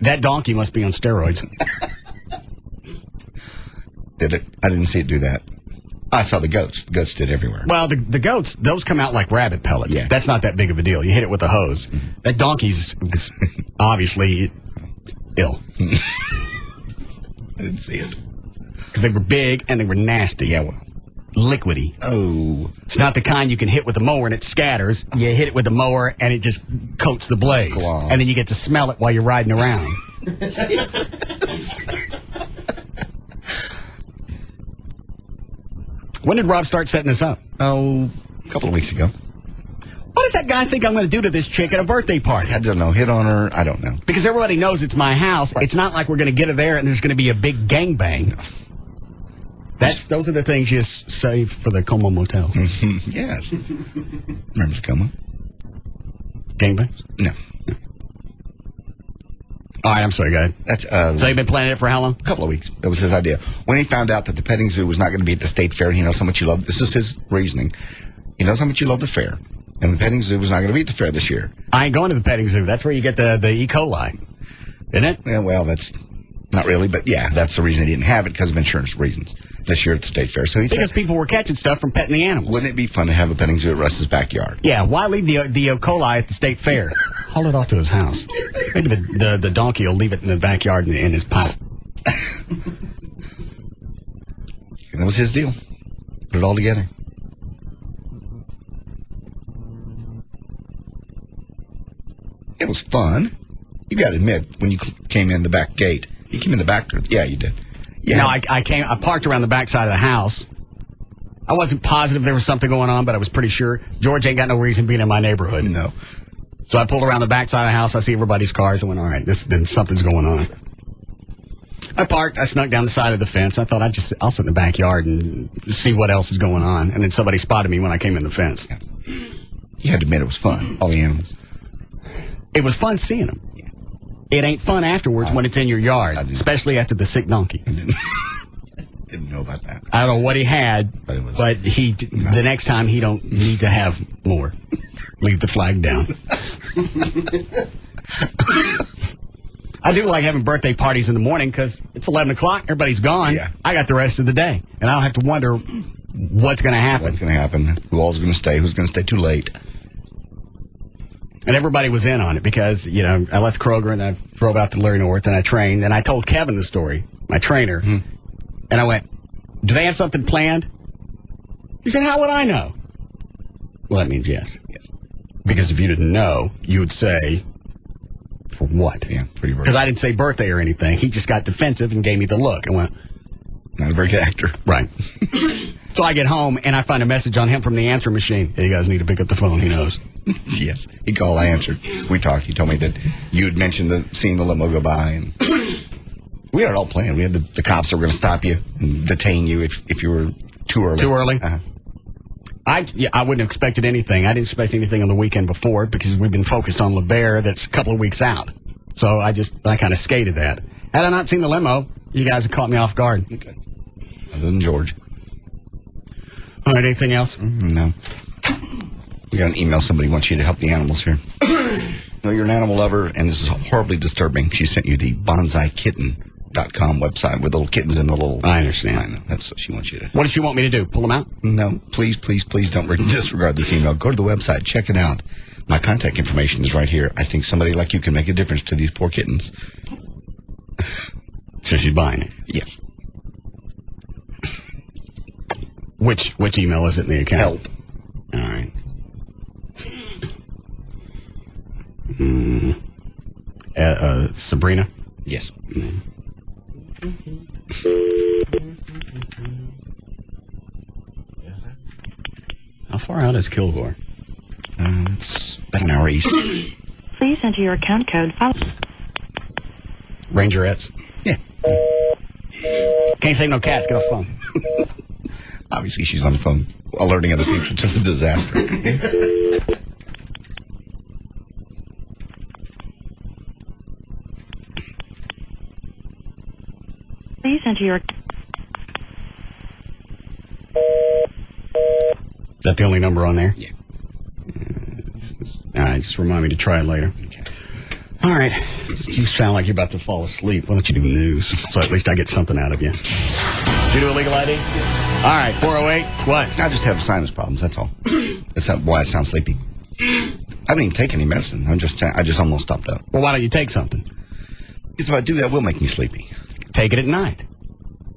That donkey must be on steroids. Did it? I didn't see it do that. I saw the goats. The goats did everywhere. Well, the goats, those come out like rabbit pellets. Yeah. That's not that big of a deal. You hit it with a hose. Mm-hmm. That donkey's obviously ill. I didn't see it. Because they were big and they were nasty. Yeah, well. Liquidy. Oh. It's not the kind you can hit with a mower and it scatters. You hit it with a mower and it just coats the blades. Claws. And then you get to smell it while you're riding around. When did Rob start setting this up? Oh, a couple of weeks ago. What does that guy think I'm going to do to this chick at a birthday party? I don't know. Hit on her? I don't know. Because everybody knows it's my house. Right. It's not like we're going to get her there and there's going to be a big gangbang. Those are the things you save for the Como Motel. Yes. Remember the Como? Gangbangs? No. All right, I'm sorry, go ahead. That's So you've been planning it for how long? a couple of weeks. That was his idea. When he found out that the petting zoo was not going to be at the state fair, he knows how much you love. This is his reasoning. He knows how much you love the fair, and the petting zoo was not going to be at the fair this year. I ain't going to the petting zoo. That's where you get the E. coli, isn't it? Yeah, well, that's not really, but yeah, that's the reason he didn't have it, because of insurance reasons this year at the state fair. So he Because said, people were catching stuff from petting the animals. wouldn't it be fun to have a petting zoo at Russ's backyard? Yeah, why leave the E. coli at the state fair? Haul it off to his house. Maybe the donkey will leave it in the backyard in his pipe. That was his deal. Put it all together. It was fun. You got to admit, when you came in the back gate, you came in the back door. Yeah, you did. Yeah. No, I parked around the back side of the house. I wasn't positive there was something going on, but I was pretty sure. George ain't got no reason being in my neighborhood. No. So I pulled around the back side of the house. I see everybody's cars. I went, all right, then something's going on. I parked. I snuck down the side of the fence. I thought I'll sit in the backyard and see what else is going on. And then somebody spotted me when I came in the fence. Yeah. You had to admit it was fun, all the animals. It was fun seeing them. It ain't fun afterwards when it's in your yard, especially after the sick donkey. Didn't know about that. I don't know what he had, But it was- but the next time he don't need to have more. Leave the flag down. I do like having birthday parties in the morning because it's 11 o'clock, everybody's gone. Yeah. I got the rest of the day, and I don't have to wonder what's going to happen. What's going to happen? Who all's going to stay? Who's going to stay too late? And everybody was in on it because, I left Kroger and I drove out to Larry North and I trained. And I told Kevin the story, my trainer. And I went, do they have something planned? He said, how would I know? Well, that means yes. Yes. Because if you didn't know, you would say, for what? Yeah, pretty Because I didn't say birthday or anything. He just got defensive and gave me the look. I went, Not a very good actor. right. So I get home and I find a message on him from the answer machine. Hey, you guys need to pick up the phone. He knows. Yes. He called, I answered. We talked. He told me that you had mentioned seeing the limo go by. And we had it all planned. We had the cops that were going to stop you and detain you if you were too early. Too early? Uh-huh. I wouldn't have expected anything. I didn't expect anything on the weekend before because we've been focused on LeBaire. That's a couple of weeks out. So I kind of skated that. Had I not seen the limo, you guys have caught me off guard. Okay. Other than George. All right, anything else? No. We got an email. Somebody wants you to help the animals here. No, you're an animal lover, and this is horribly disturbing. She sent you the bonsaikitten.com website with the little kittens and the little... I understand. I know. That's what she wants you to... What does she want me to do? Pull them out? No, please don't disregard this email. Go to the website. Check it out. My contact information is right here. I think somebody like you can make a difference to these poor kittens. So she's buying it? Yes. Which email is it in the account? Help. All right. Sabrina? Yes. How far out is Kilgore? It's about an hour east. Please enter your account code. Rangerettes? Yeah. Can't save no cats. Get off the phone. Obviously, she's on the phone alerting other people to the disaster. Please enter your... Is that the only number on there? Yeah. All right, just remind me to try it later. Okay. All right. You sound like you're about to fall asleep. Why don't you do news? So at least I get something out of you. Did you do a legal ID? All right, 408. What? I just have sinus problems, that's all. That's why I sound sleepy. I haven't even taken any medicine. I just almost stopped up. Well, why don't you take something? Because if I do, that will make me sleepy. Take it at night.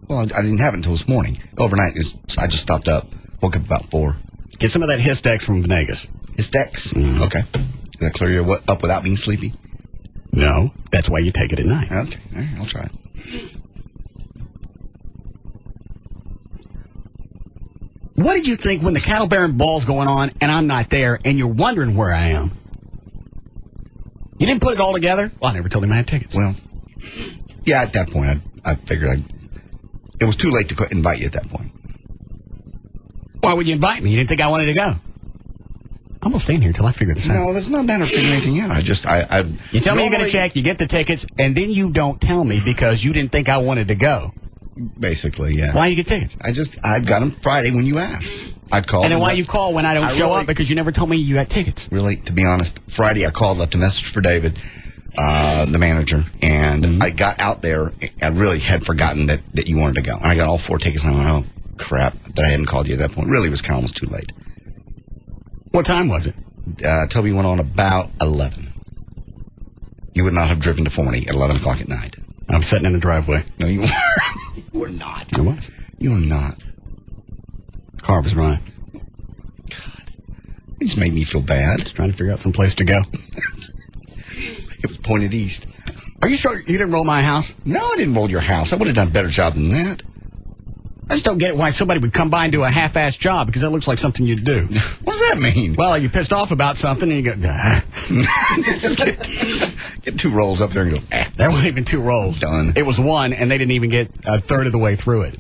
Well, I didn't have it until this morning. Overnight, I just stopped up. Woke up about 4. Get some of that Hystex from Venegas. Hystex? Mm. Okay. Does that clear you up without being sleepy? No, that's why you take it at night. Okay. All right, I'll try it. What did you think when the cattle bearing ball's going on and I'm not there and you're wondering where I am? You didn't put it all together? Well, I never told him I had tickets. Well, yeah, at that point, I figured it was too late to invite you at that point. Why would you invite me? You didn't think I wanted to go? I'm gonna stand here until I figure this out. No, that's not a matter of figuring anything out. You tell me you're gonna check, you get the tickets, and then you don't tell me because you didn't think I wanted to go. Basically, yeah. Why you get tickets? I got them Friday when you asked. I'd call. And then why you call when I don't show up? Because you never told me you got tickets. Really, to be honest, Friday I called, left a message for David, the manager, and I got out there. I really had forgotten that you wanted to go. And I got all 4 tickets, and I went, oh, crap, that I hadn't called you at that point. Really, it was kind of almost too late. What time was it? Toby went on about 11. You would not have driven to Forney at 11 o'clock at night. I'm sitting in the driveway. No, you were. You were not. I was. You were not. The car was running. God. It just made me feel bad. Just trying to figure out some place to go. It was pointed east. Are you sure you didn't roll my house? No, I didn't roll your house. I would have done a better job than that. I just don't get why somebody would come by and do a half-assed job, because that looks like something you'd do. What does that mean? Well, you're pissed off about something and you go, ah. Just get 2 rolls up there and go, ah. There weren't even 2 rolls. Done. It was 1, and they didn't even get a third of the way through it.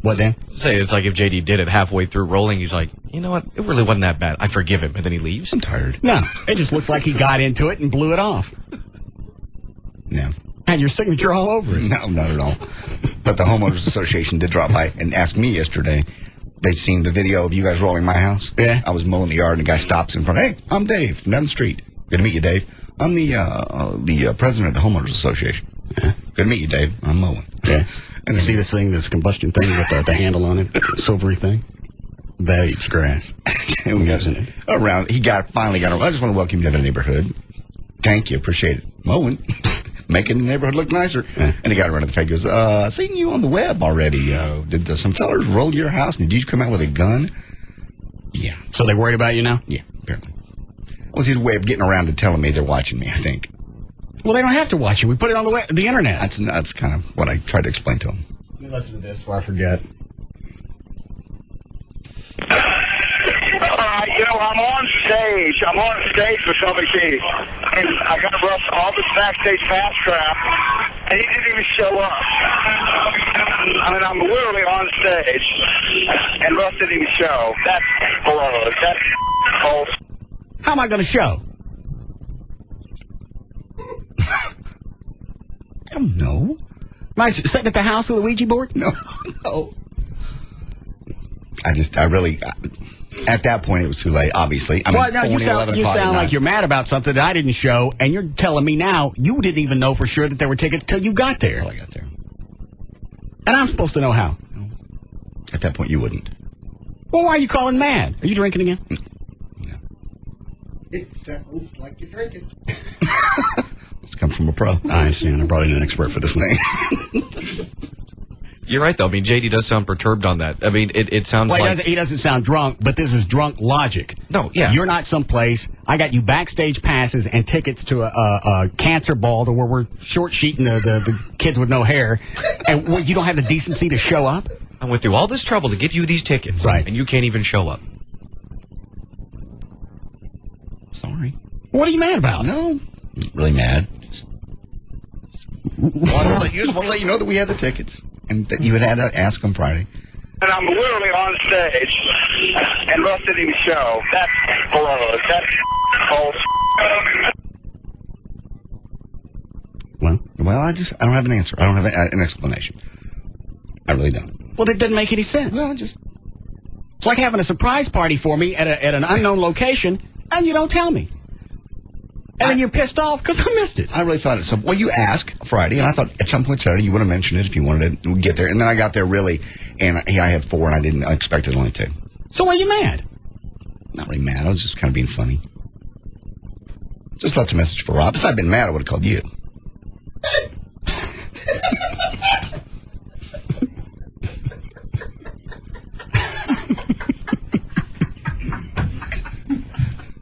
What, Dan? Say it's like if JD did it halfway through rolling, he's like, you know what? It really wasn't that bad. I forgive him, and then he leaves. I'm tired. No, it just looked like he got into it and blew it off. No. Had your signature all over it. No, not at all. But the homeowners association did drop by and ask me yesterday. They'd seen the video of you guys rolling my house. Yeah. I was mowing the yard, and a guy stops in front. Hey, I'm Dave from down the street. Good to meet you, Dave. I'm the president of the homeowners association. Yeah. Good to meet you, Dave. I'm mowing. Yeah. And you see this thing, this combustion thing with the handle on it, silvery thing? That eats grass. We got around. He finally got around. I just want to welcome you to the neighborhood. Thank you. Appreciate it. Mowing. Making the neighborhood look nicer. Yeah. And the guy around the face goes, seen you on the web already. Did some fellers roll to your house, and did you come out with a gun? Yeah. So they worried about you now? Yeah, apparently. It was his way of getting around to telling me they're watching me, I think. Well, they don't have to watch you. We put it on the internet. That's kind of what I tried to explain to him. Let me listen to this before I forget. I'm on stage. I'm on stage with somebody, and I got Russ all this backstage pass crap, and he didn't even show up. I mean, I'm literally on stage, and Russ didn't even show. That's blows. That's false. How am I going to show? I don't know. Am I sitting at the house with a Ouija board? No. At that point, it was too late, obviously. I mean, well, no, you sound like you're mad about something that I didn't show, and you're telling me now you didn't even know for sure that there were tickets till you got there. Until I got there. And I'm supposed to know how. At that point, you wouldn't. Well, why are you calling mad? Are you drinking again? No. It sounds like you're drinking. It's come from a pro. I understand. I'm probably an expert for this one. You're right, though. I mean, JD does sound perturbed on that. I mean, it sounds like... He doesn't sound drunk, but this is drunk logic. No, yeah. You're not someplace. I got you backstage passes and tickets to a cancer ball to where we're short-sheeting the kids with no hair, and you don't have the decency to show up? I went through all this trouble to get you these tickets, right? And you can't even show up. Sorry. What are you mad about? No, not really mad. Just want to let you know that we had the tickets. And that you had to ask on Friday. And I'm literally on stage, and Russ didn't even show. That's blows. That's false. Well, I don't have an answer. I don't have an explanation. I really don't. Well, that doesn't make any sense. Well, it's like having a surprise party for me at an unknown location, and you don't tell me. And then you're pissed off because I missed it. I really thought it. So, well, you asked Friday, and I thought at some point Saturday you would have mentioned it if you wanted to get there. And then I got there really, and I had 4, and I expected only 2. So why are you mad? Not really mad. I was just kind of being funny. Just left a message for Rob. If I'd been mad, I would have called you.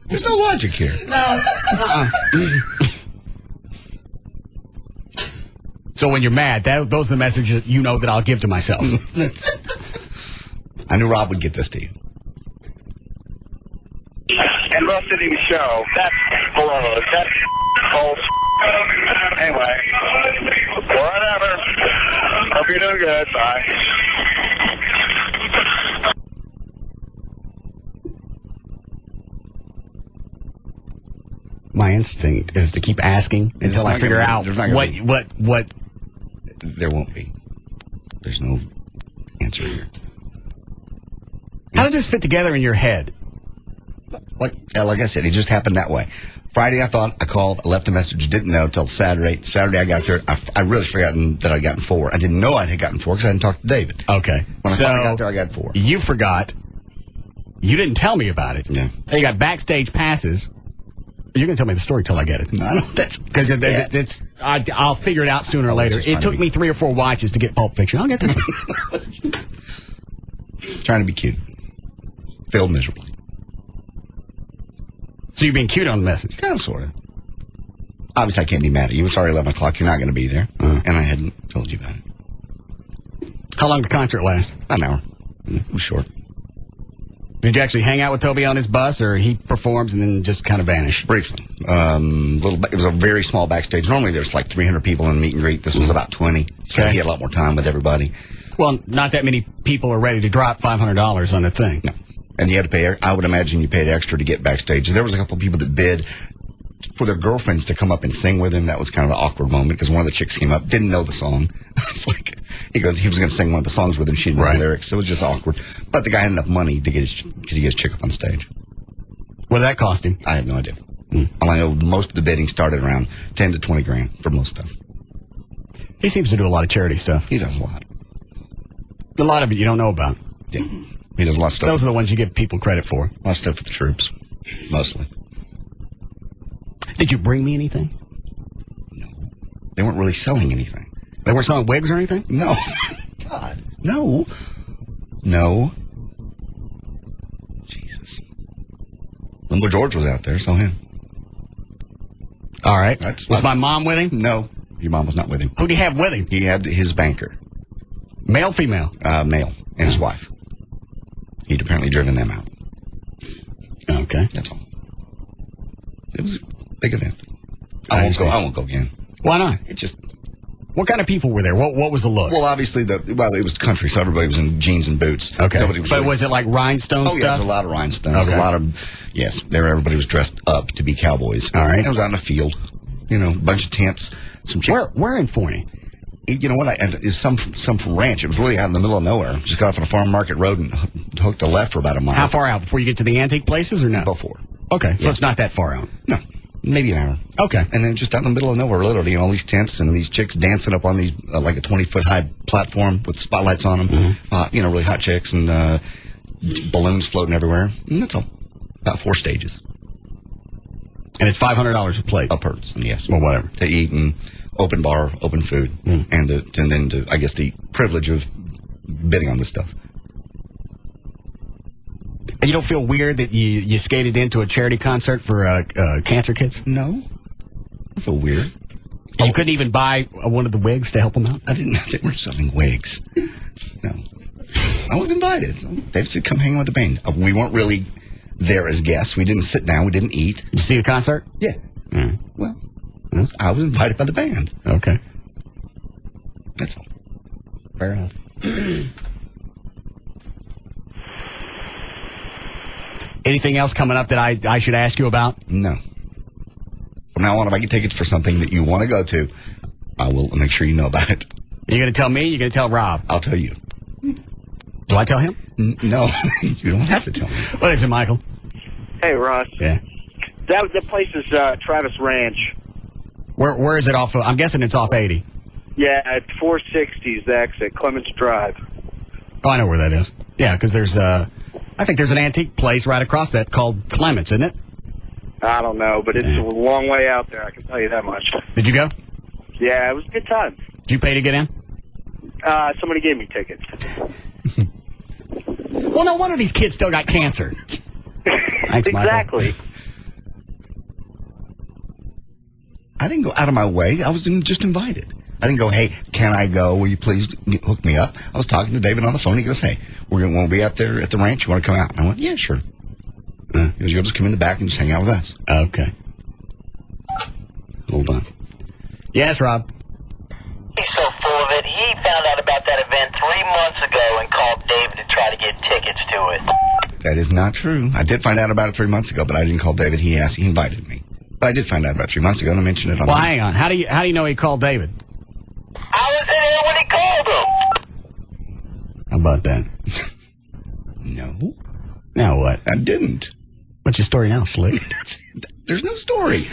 There's no logic here. No. So when you're mad, those are the messages you know that I'll give to myself. I knew Rob would get this to you. And Russ didn't even show. That's blows. That's false. Anyway, whatever. Hope you're doing good. Bye. my instinct is to keep asking until I figure out what. There won't be. There's no answer here. How does this fit together in your head? Like I said, it just happened that way. Friday, I called, I left a message, didn't know till Saturday. Saturday, I got there. I really forgotten that I'd gotten 4. I didn't know I had gotten 4 because I hadn't talked to David. Okay. When I finally got there, I got 4. You forgot. You didn't tell me about it. Yeah. You got backstage passes. You're going to tell me the story till I get it. No, that's... Because I'll figure it out sooner or later. It took me 3 or 4 watches to get Pulp Fiction. I'll get this one. Trying to be cute. Failed miserably. So you're being cute on the message? Kind of, sort of. Obviously, I can't be mad at you. It's already 11 o'clock. You're not going to be there. And I hadn't told you about it. How long did the concert last? About an hour. It was short. Did you actually hang out with Toby on his bus, or he performs and then just kind of vanish? Briefly. It was a very small backstage. Normally, there's like 300 people in meet and greet. This was about 20. So he had a lot more time with everybody. Well, not that many people are ready to drop $500 on a thing. No. And you had to pay, I would imagine you paid extra to get backstage. There was a couple of people that bid for their girlfriends to come up and sing with him. That was kind of an awkward moment because one of the chicks came up, didn't know the song. It's like, he was going to sing one of the songs with him. She didn't know the lyrics. So it was just awkward. But the guy had enough money to get his chick up on stage. What did that cost him? I have no idea. All I know, most of the bidding started around 10 to 20 grand for most stuff. He seems to do a lot of charity stuff. He does a lot. A lot of it you don't know about. Yeah. He does a lot of stuff. Those are the ones you give people credit for. A lot of stuff for the troops. Mostly. Did you bring me anything? No. They weren't really selling anything. They weren't selling wigs or anything? No. God. No. No. Jesus. Limbo George was out there, so him. All right. Was my mom with him? No. Your mom was not with him. Who did he have with him? He had his banker. Male, female? Male. And his wife. He'd apparently driven them out. Okay. That's all. It was a big event. I won't go again. Why not? It just... What kind of people were there? What was the look? Well, obviously, it was country, so everybody was in jeans and boots. Okay. Was it like rhinestone stuff? Oh, yeah, there was a lot of rhinestones. Okay. A lot of... Yes, everybody was dressed up to be cowboys. All right. And it was out in the field. You know, a bunch of tents. Some chicks. Where in Forney? You know what? It's some ranch. It was really out in the middle of nowhere. Just got off on a farm market road and hooked a left for about a mile. How far out? Before you get to the antique places or no? Before. Okay, so it's not that far out. No. Maybe an hour. Okay. And then just out in the middle of nowhere, literally, all these tents and these chicks dancing up on these, like a 20-foot high platform with spotlights on them. Mm-hmm. Really hot chicks and balloons floating everywhere. And that's all. About 4 stages. And it's $500 a plate? A person, yes. Well, whatever. To eat and open bar, open food, and then I guess the privilege of bidding on this stuff. And you don't feel weird that you skated into a charity concert for cancer kids? No. I feel weird. And you couldn't even buy one of the wigs to help them out? I didn't know they were selling wigs. No. I was invited. So they said, come hang with the band. We weren't really there as guests. We didn't sit down. We didn't eat. Did you see the concert? Yeah. Well, I was invited by the band. Okay. That's all. Fair enough. Anything else coming up that I should ask you about? No. From now on, if I get tickets for something that you want to go to, I will make sure you know about it. Are you going to tell me? You're going to tell Rob? I'll tell you. Do I tell him? No. You don't have to tell me. What is it, Michael? Hey, Russ. Yeah. The place is Travis Ranch. Where is it off of? I'm guessing it's off 80. Yeah, at 460's the exit, Clements Drive. Oh, I know where that is. Yeah, because there's I think there's an antique place right across that called Clements, isn't it? I don't know, but it's a long way out there, I can tell you that much. Did you go? Yeah, it was a good time. Did you pay to get in? Somebody gave me tickets. Well, no wonder these kids still got cancer. Thanks, exactly. Michael. I didn't go out of my way. I was just invited. I didn't go, hey, can I go? Will you please hook me up? I was talking to David on the phone. He goes, hey, we'll be out there at the ranch. You want to come out? And I went, yeah, sure. He goes, you'll just come in the back and just hang out with us. Okay. Hold on. Yes, Rob. He's so full of it. He found out about that event 3 months ago and called David to try to get tickets to it. That is not true. I did find out about it 3 months ago, but I didn't call David. He invited me. I did find out about 3 months ago, and I mentioned it on Well, hang on. How do you know he called David? I was in here when he called him. How about that? No. Now what? I didn't. What's your story now, Slick? There's no story.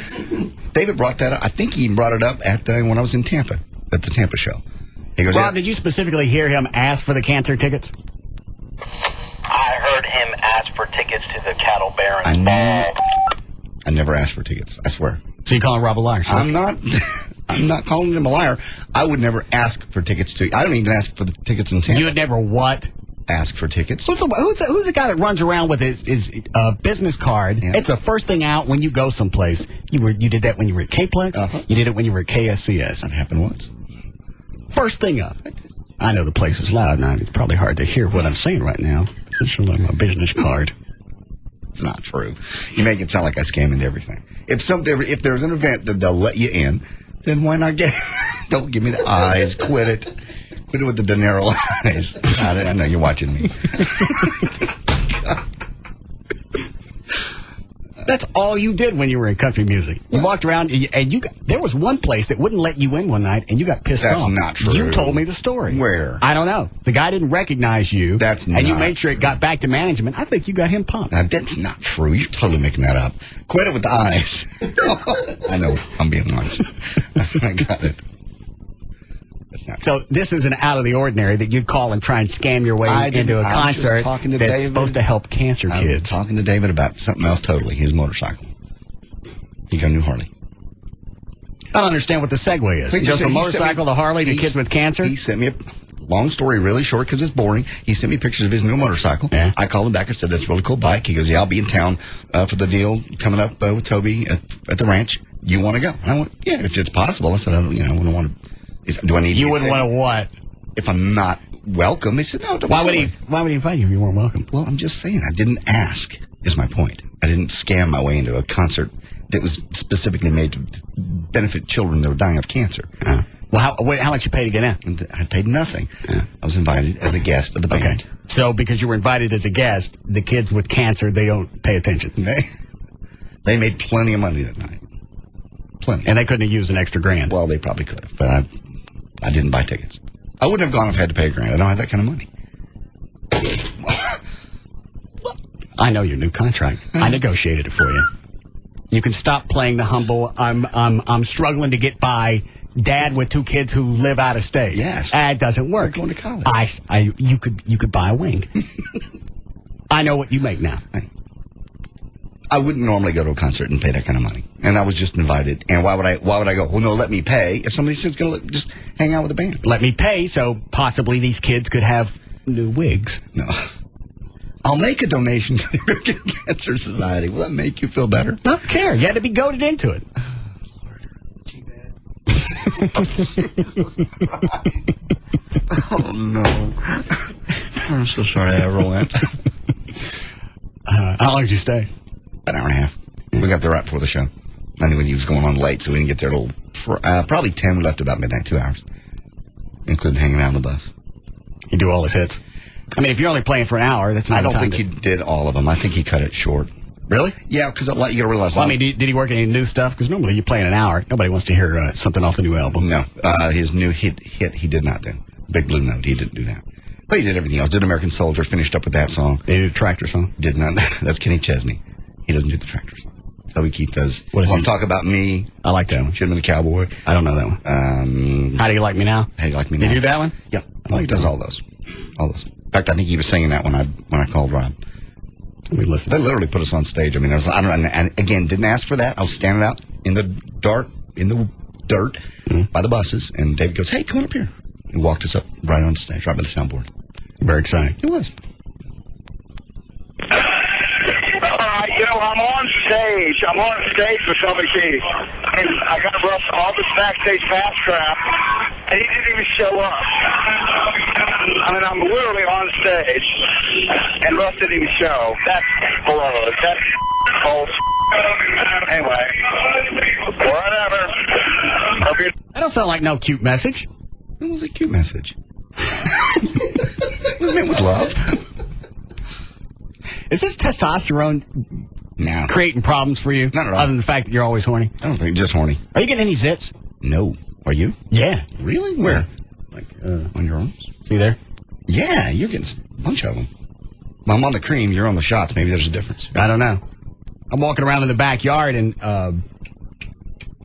David brought that up. I think he even brought it up at when I was in Tampa, at the Tampa show. He goes, Rob, did you specifically hear him ask for the cancer tickets? I heard him ask for tickets to the Cattle Barons Ball. I never asked for tickets. I swear. So you calling Rob a liar? Slick? I'm not. I'm not calling him a liar. I would never ask for tickets to. I don't even ask for the tickets in Tampa. You would never what? Ask for tickets. Who's the guy that runs around with his business card? Yeah. It's the first thing out when you go someplace. You did that when you were at K-Plex. You did it when you were at KSCS. That happened once. First thing up. I know the place is loud now. It's probably hard to hear what I'm saying right now. It's like my business card. It's not true. You make it sound like I scam into everything. If there's an event that they'll let you in, then why not get? Don't give me the eyes. Quit it. Quit it with the dinero eyes. I know you're watching me. That's all you did when you were in country music. You walked around, and there was one place that wouldn't let you in one night, and you got pissed off. That's not true. You told me the story. Where? I don't know. The guy didn't recognize you. That's not. And you made sure it got back to management. I think you got him pumped. That's not true. You're totally making that up. Quit it with the eyes. I know. I'm being honest. I got it. So this isn't out of the ordinary that you'd call and try and scam your way into a concert that's supposed to help cancer kids. I was talking to David about something else totally, his motorcycle. He got a new Harley. I don't understand what the segue is. He goes from motorcycle to Harley to kids with cancer? He sent me a long story, really short because it's boring. He sent me pictures of his new motorcycle. Yeah. I called him back and said, that's a really cool bike. He goes, yeah, I'll be in town for the deal coming up with Toby at the ranch. You want to go? And I went, yeah, if it's possible. I said, I wouldn't want to. Do I need you wouldn't want to what? If I'm not welcome, he said, no, don't. Why would he invite you if you weren't welcome? Well, I'm just saying, I didn't ask, is my point. I didn't scam my way into a concert that was specifically made to benefit children that were dying of cancer. Well, how much you pay to get in? I paid nothing. I was invited as a guest of the band. Okay. So because you were invited as a guest, the kids with cancer, they don't pay attention. They made plenty of money that night. Plenty. And they couldn't have used an extra $1,000. Well, they probably could have, but I didn't buy tickets. I wouldn't have gone if I had to pay $1,000. I don't have that kind of money. I know your new contract. I negotiated it for you. You can stop playing the humble. I'm struggling to get by. Dad with 2 kids who live out of state. Yes, it doesn't work. Going to college. You could buy a wing. I know what you make now. I wouldn't normally go to a concert and pay that kind of money, and I was just invited. And why would I go? Well, no, let me pay. If somebody says going to just hang out with the band, let me pay so possibly these kids could have new wigs. No, I'll make a donation to the American Cancer Society. Will that make you feel better? Don't care. You had to be goaded into it. Oh no! I'm so sorry I ever went. How long did you stay? An hour and a half. We got there right before the show. I knew he was going on late, so we didn't get there till probably 10. We left about midnight, 2 hours, including hanging out on the bus. He do all his hits. I mean, if you're only playing for an hour, that's not. I don't think he did all of them. I think he cut it short. Really? Yeah, because you got to realize. Well, I mean, did he work any new stuff? Because normally you play in an hour. Nobody wants to hear something off the new album. No, his new hit he did not do. Big Blue Note, he didn't do that. But he did everything else. Did American Soldier, finished up with that song. He did a Tractor song. Did not. That's Kenny Chesney. He doesn't do the Tractor song. Toby Keith does. What does he talk about me? I like that one. Should have been a cowboy. I don't know that one. How do you like me now? How do you like me now? Did you do that one? Yeah. He does all those. All those. In fact, I think he was singing that when I called Rob. Let me listen. They literally put us on stage. I mean, and again, didn't ask for that. I was standing out in the dark, in the dirt, by the buses, and David goes, "Hey, come on up here." He walked us up right on stage, right by the soundboard. Very exciting. It was. I'm on stage. I'm on stage with Toby Keith. And I got Russ all this backstage pass crap, and he didn't even show up. I mean, I'm literally on stage, and Russ didn't even show. That's blows. That's false. Anyway, whatever. That don't sound like no cute message. It was a cute message. It was meant with love. Is this Testosterone No. creating problems for you? Not at all. Other than the fact that you're always horny? I don't think just horny. Are you getting any zits? No. Are you? Yeah. Really? Where? Like, On your arms? see there? Yeah, you're getting a bunch of them. I'm on the cream, you're on the shots. Maybe there's a difference. I don't know. I'm walking around in the backyard in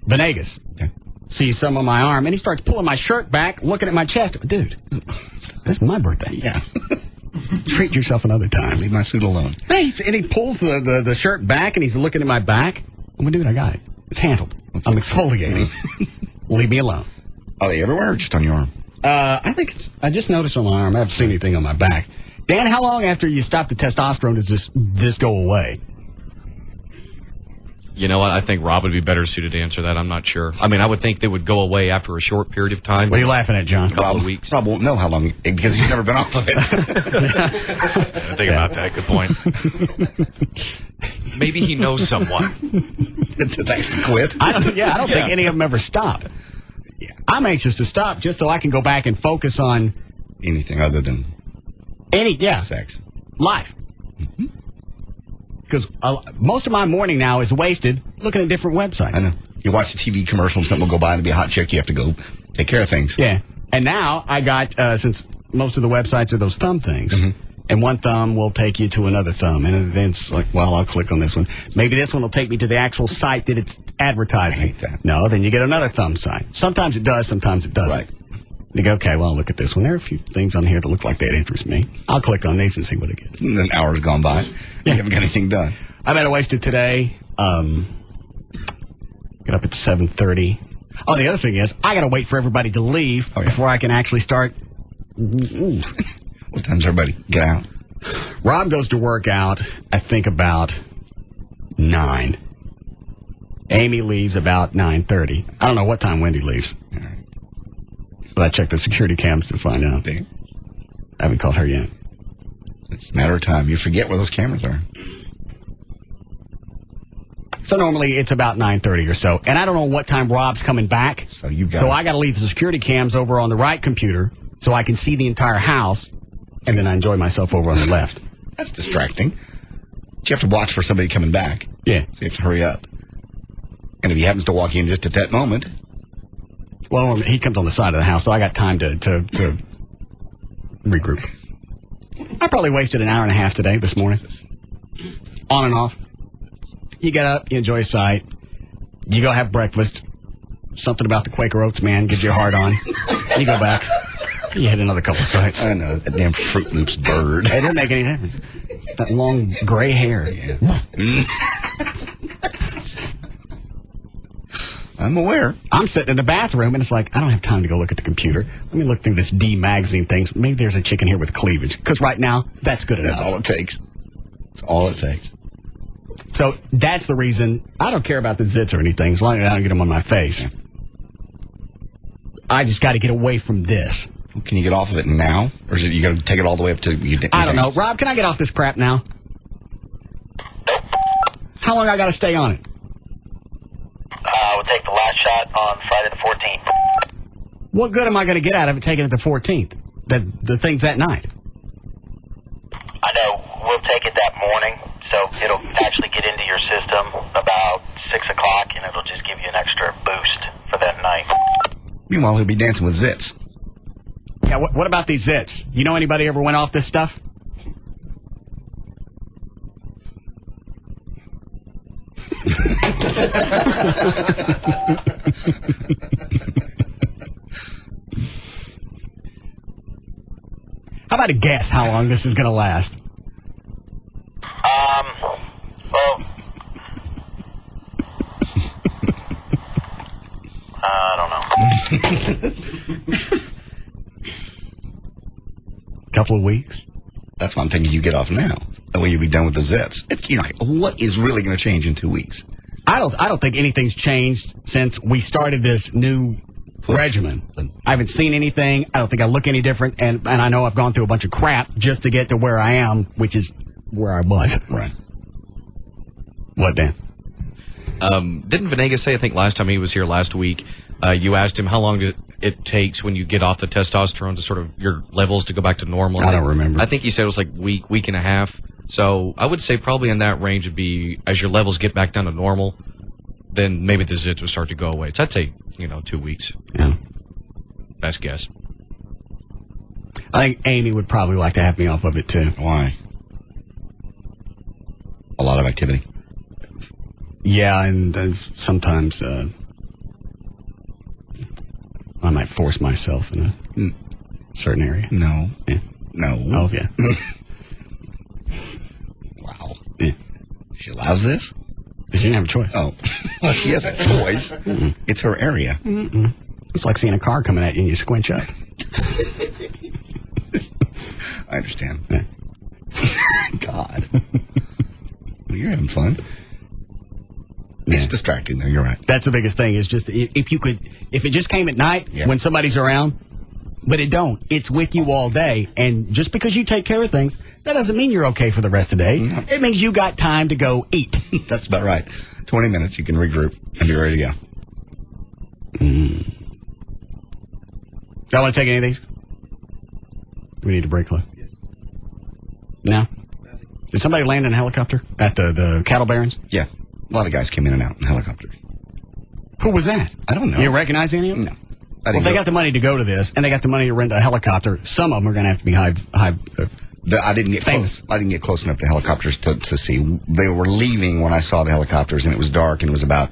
Venegas. Okay. See some on my arm, and he starts pulling my shirt back, looking at my chest. Dude, it's my birthday. Yeah. Treat yourself another time. Leave my suit alone. Hey, and he pulls the shirt back, and he's looking at my back. I'm like, dude, I got it. It's handled. I'm exfoliating. Leave me alone. Are they everywhere or just on your arm? I think I just noticed on my arm. I haven't seen anything on my back. Dan, how long after you stop the testosterone does this go away? You know what? I think Rob would be better suited to answer that. I'm not sure. I mean, I would think they would go away after a short period of time. What are you laughing at, John? A couple of weeks. Rob won't know how long, because he's never been off of it. Think about that. Good point. Maybe he knows someone. Does actually quit? I don't think any of them ever stop. Yeah. I'm anxious to stop just so I can go back and focus on Anything other than sex. Life. Because most of my morning now is wasted looking at different websites. I know. You watch the TV commercial and something will go by and be a hot chick. You have to go take care of things. Yeah. And now I got, since most of the websites are those thumb things, and one thumb will take you to another thumb. And then it's like, well, I'll click on this one. Maybe this one will take me to the actual site that it's advertising. I hate that. No, then you get another thumb site. Sometimes it does, sometimes it doesn't. Right. You go, okay, well, look at this one. There are a few things on here that look like they'd interest me. I'll click on these and see what it gets. And then hours gone by. You haven't got anything done. I've had it wasted today. Get up at 7:30. Oh, the other thing is, I got to wait for everybody to leave before I can actually start. What time's everybody get out? Rob goes to work out, I think, about 9. Amy leaves about 9:30. I don't know what time Wendy leaves. But I checked the security cams to find out. I haven't called her yet. It's a matter of time. You forget where those cameras are. So normally it's about 9:30 or so. And I don't know what time Rob's coming back. So I got to leave the security cams over on the right computer so I can see the entire house. And then I enjoy myself over on the left. That's distracting. But you have to watch for somebody coming back. Yeah. So you have to hurry up. And if he happens to walk in just at that moment. Well, he comes on the side of the house, so I got time to regroup. I probably wasted an hour and a half today, this morning. On and off. You get up, you enjoy a sight. You go have breakfast. Something about the Quaker Oats, man, gives you a hard on. You go back. You hit another couple sites. I know, that damn Fruit Loops bird. It didn't make any difference. It's that long gray hair. Yeah. I'm aware. I'm sitting in the bathroom, and it's like, I don't have time to go look at the computer. Let me look through this D magazine things. Maybe there's a chick in here with cleavage. Because right now, that's good enough. That's all it takes. That's all it takes. So that's the reason I don't care about the zits or anything, as long as I don't get them on my face. Yeah. I just got to get away from this. Can you get off of it now? Or is it you got to take it all the way up to you? I don't know. Rob, can I get off this crap now? How long I got to stay on it? We'll take the last shot on Friday the 14th. What good am I going to get out of it taking it the 14th? The thing's that night. I know. We'll take it that morning, so it'll actually get into your system about 6 o'clock, and it'll just give you an extra boost for that night. Meanwhile, he'll be dancing with zits. Yeah, what about these zits? You know anybody ever went off this stuff? How about a guess how long this is going to last? Well, I don't know. Couple of weeks. That's why I'm thinking you get off now. That way you'll be done with the zits. What is really going to change in 2 weeks? I don't think anything's changed since we started this new regimen. I haven't seen anything. I don't think I look any different, and I know I've gone through a bunch of crap just to get to where I am, which is where I was. Right. What, Dan? Didn't Venegas say, I think last time he was here last week, you asked him how long it takes when you get off the testosterone to sort of your levels to go back to normal? I don't remember. I think he said it was like week and a half. So I would say probably in that range would be as your levels get back down to normal, then maybe the zits would start to go away. So I'd say, 2 weeks. Yeah. Best guess. I think Amy would probably like to have me off of it, too. Why? A lot of activity. Yeah, and sometimes I might force myself in a certain area. No. Yeah. No. Oh, yeah. Wow. Yeah. She allows this? She didn't have a choice. Oh. Well, she has a choice. It's her area. It's like seeing a car coming at you and you squinch up. I understand. Yeah. God. Well, you're having fun. It's distracting, though. You're right. That's the biggest thing is just if it just came at night when somebody's around, but it don't. It's with you all day. And just because you take care of things, that doesn't mean you're okay for the rest of the day. No. It means you got time to go eat. That's about right. 20 minutes, you can regroup and be ready to go. Y'all want to take any of these? We need a break, Cliff. Yes. No? Did somebody land in a helicopter at the cattle barons? Yeah. A lot of guys came in and out in helicopters. Who was that? I don't know. You recognize any of them? No. Well, if they got the money to go to this, and they got the money to rent a helicopter, some of them are going to have to be high I didn't get famous. Close. I didn't get close enough to helicopters to see. They were leaving when I saw the helicopters, and it was dark, and it was about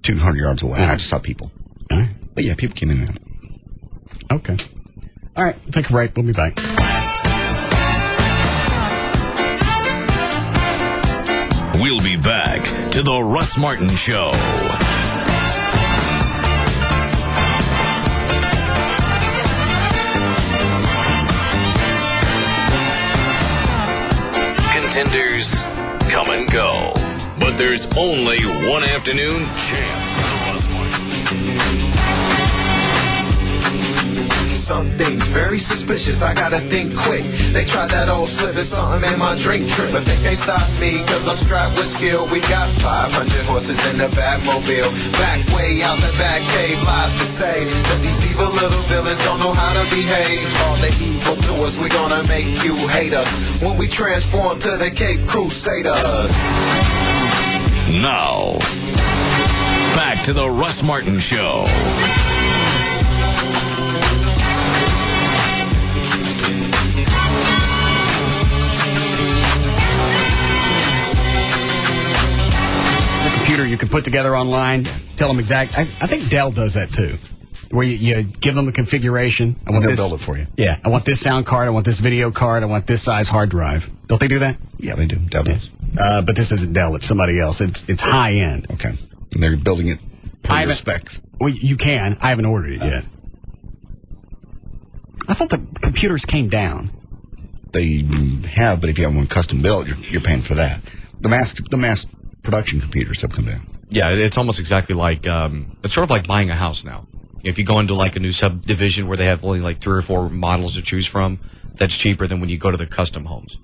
200 yards away. I just saw people. All right. But yeah, people came in and out. Okay. All right. Take a break. We'll be back. We'll be back to the Russ Martin Show. Contenders come and go, but there's only one afternoon champ. Something's very suspicious, I gotta think quick. They tried that old slip, it's something in my drink trip. But they can't stop me, cause I'm strapped with skill. We got 500 horses in the Batmobile. Back way out the back cave, lives to say that these evil little villains don't know how to behave. All the evil to us, we gonna make you hate us when we transform to the Cape Crusaders. Now, back to the Russ Martin Show. Computer you can put together online, tell them exact. I think Dell does that too, where you give them the configuration. I want they'll this, build it for you. Yeah, I want this sound card. I want this video card. I want this size hard drive. Don't they do that? Yeah, they do. Dell does. But this isn't Dell. It's somebody else. It's high end. Okay, and they're building it per your specs. Well, you can. I haven't ordered it yet. I thought the computers came down. They have, but if you have one custom built, you're paying for that. The mass production computers have come down. Yeah, it's almost exactly like it's sort of like buying a house now. If you go into like a new subdivision where they have only like 3 or 4 models to choose from, that's cheaper than when you go to the custom homes.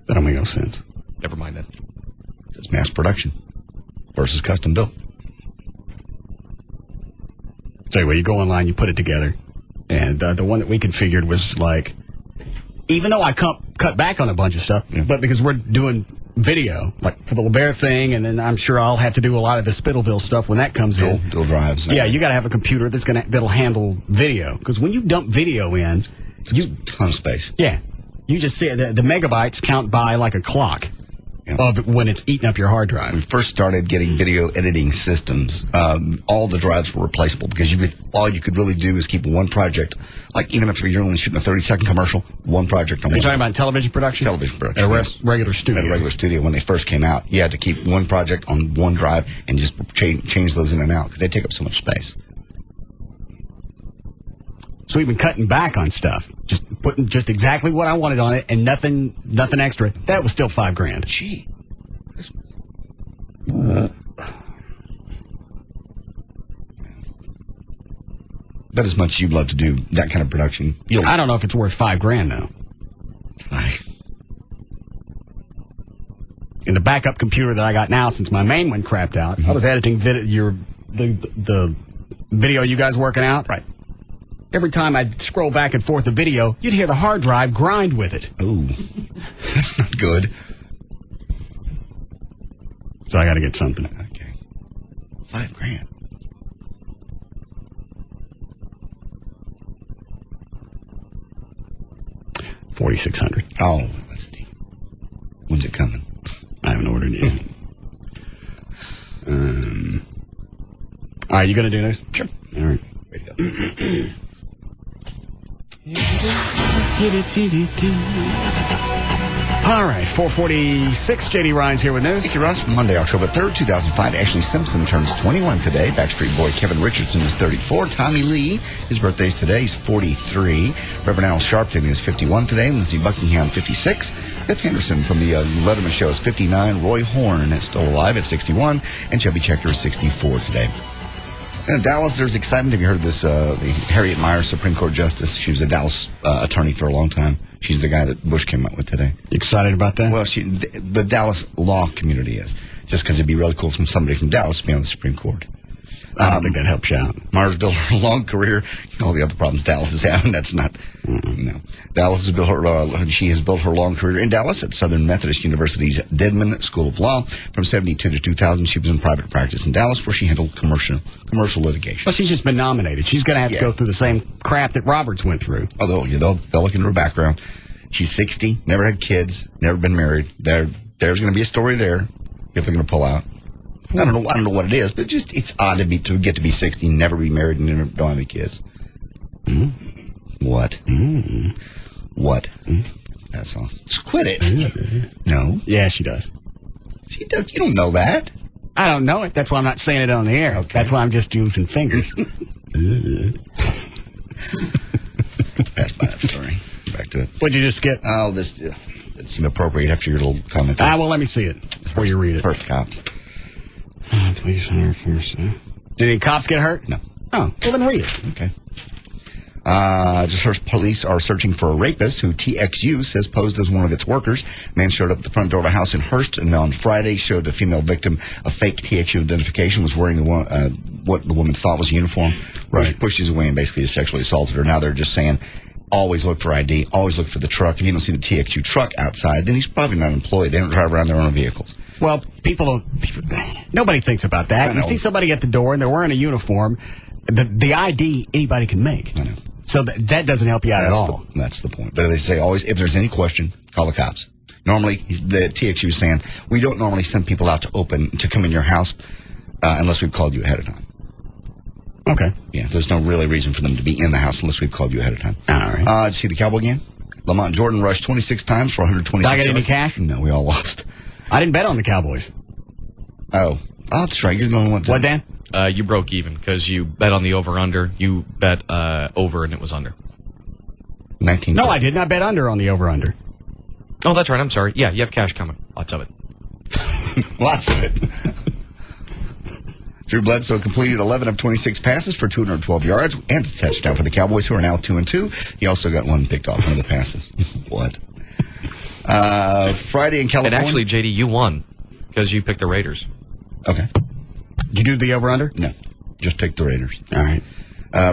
That don't make no sense. Never mind that. It's mass production versus custom built. So anyway, you go online, you put it together, and the one that we configured was like, even though I cut back on a bunch of stuff, but because we're doing video, like for the LeBaire thing, and then I'm sure I'll have to do a lot of the Spittleville stuff when that comes in. Dual drives. Yeah, you got to have a computer that'll handle video, because when you dump video in, you ton of space. Yeah, you just see the megabytes count by like a clock. Of when it's eating up your hard drive. When we first started getting video editing systems, all the drives were replaceable because all you could really do is keep one project. Like even if you're only shooting a 30-second commercial, one project on. Are you talking about television production? Television production. At a regular studio. At a regular studio when they first came out, you had to keep one project on one drive and just change those in and out because they take up so much space. So we've been cutting back on stuff, just putting just exactly what I wanted on it, and nothing extra. That was still $5,000. Gee, Christmas. Bet as much you'd love to do that kind of production. I don't know if it's worth $5,000 though. In the backup computer that I got now, since my main one crapped out, I was editing the video you guys working out. Right. every time I'd scroll back and forth the video, you'd hear the hard drive grind with it. Ooh, that's not good. So I got to get something. Okay. $5,000. $4,600. Oh, let's see. When's it coming? I haven't ordered it yet. All right, you going to do this? Sure. All right. Ready to go. All right, 446. J.D. Ryan's here with news. Thank you, Russ. Monday, October 3rd, 2005. Ashley Simpson turns 21 today. Backstreet Boy Kevin Richardson is 34. Tommy Lee, his birthday's today. He's 43. Reverend Al Sharpton is 51 today. Lindsey Buckingham, 56. Biff Henderson from the Letterman Show is 59. Roy Horn is still alive at 61. And Chubby Checker is 64 today. In Dallas, there's excitement. Have you heard of this? The Harriet Miers, Supreme Court Justice. She was a Dallas attorney for a long time. She's the guy that Bush came up with today. Excited about that? Well, the Dallas law community is. Just because it'd be really cool from somebody from Dallas to be on the Supreme Court. I don't think that helps you out. Miers built her long career. All the other problems Dallas is having, that's not. No. Dallas has built her. She has built her long career in Dallas at Southern Methodist University's Dedman School of Law. From 1972 to 2000, she was in private practice in Dallas, where she handled commercial litigation. Well, she's just been nominated. She's going to have to go through the same crap that Roberts went through. Although they'll look into her background. She's 60, never had kids, never been married. There's going to be a story there. People are going to pull out. I don't know what it is, but just it's odd to get to be 60, never be married, and never don't have any kids. What? What? That's all. Just quit it. No. Yeah, she does. She does. You don't know that. I don't know it. That's why I'm not saying it on the air. Okay. That's why I'm just using fingers. Pass by that story. Back to it. What'd you just get? Oh, this that seemed appropriate after your little comment. Well, let me see it before you read it. First cops. Police hire first. Did any cops get hurt? No. Oh, well then read it. Okay. Just first, police are searching for a rapist who TXU says posed as one of its workers. A man showed up at the front door of a house in Hearst, and on Friday showed a female victim a fake TXU identification, was wearing what the woman thought was a uniform. Right. Pushes away and basically sexually assaulted her. Now they're just saying, always look for ID, always look for the truck. If you don't see the TXU truck outside, then he's probably not employed. They don't drive around their own vehicles. Well, nobody thinks about that. You see somebody at the door and they're wearing a uniform, the ID anybody can make. I know. So that doesn't help you out at all. That's the point. But they say always, if there's any question, call the cops. Normally, the TXU is saying, we don't normally send people out to come in your house unless we've called you ahead of time. Okay. Yeah, there's no really reason for them to be in the house unless we've called you ahead of time. All right. Did you see the Cowboy game? Lamont Jordan rushed 26 times for 126 yards. Did I get any cash? No, we all lost. I didn't bet on the Cowboys. Oh, that's right. You're the only one. What, Dan? You broke even because you bet on the over-under. You bet over and it was under. 19. No, I didn't. I bet under on the over-under. Oh, that's right. I'm sorry. Yeah, you have cash coming. Lots of it. Lots of it. Drew Bledsoe completed 11 of 26 passes for 212 yards and a touchdown for the Cowboys, who are now 2-2. He also got one picked off one of the passes. What? Friday in California. And actually, JD, you won because you picked the Raiders. Okay. Did you do the over-under? No. Just picked the Raiders. All right.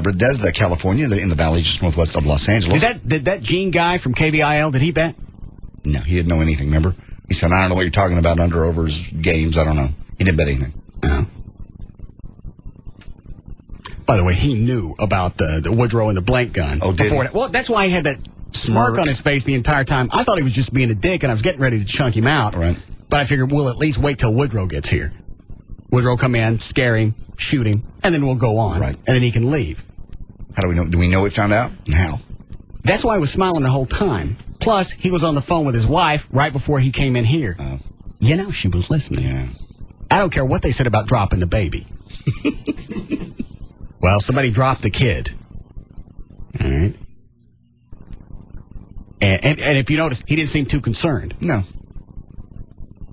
Bethesda, California, in the valley just northwest of Los Angeles. Did that Gene guy from KBIL, did he bet? No, he didn't know anything, remember? He said, I don't know what you're talking about, under-overs, games, I don't know. He didn't bet anything. No. By the way, he knew about the Woodrow and the blank gun. Oh, did he? Well, that's why he had that smirk on his face the entire time. I thought he was just being a dick, and I was getting ready to chunk him out. Right. But I figured we'll at least wait till Woodrow gets here. Woodrow come in, scare him, shoot him, and then we'll go on. Right. And then he can leave. How do we know? Do we know we found out? And how? That's why I was smiling the whole time. Plus, he was on the phone with his wife right before he came in here. Oh. You know, she was listening. Yeah. I don't care what they said about dropping the baby. Well, somebody dropped the kid. All right. And if you notice, he didn't seem too concerned. No.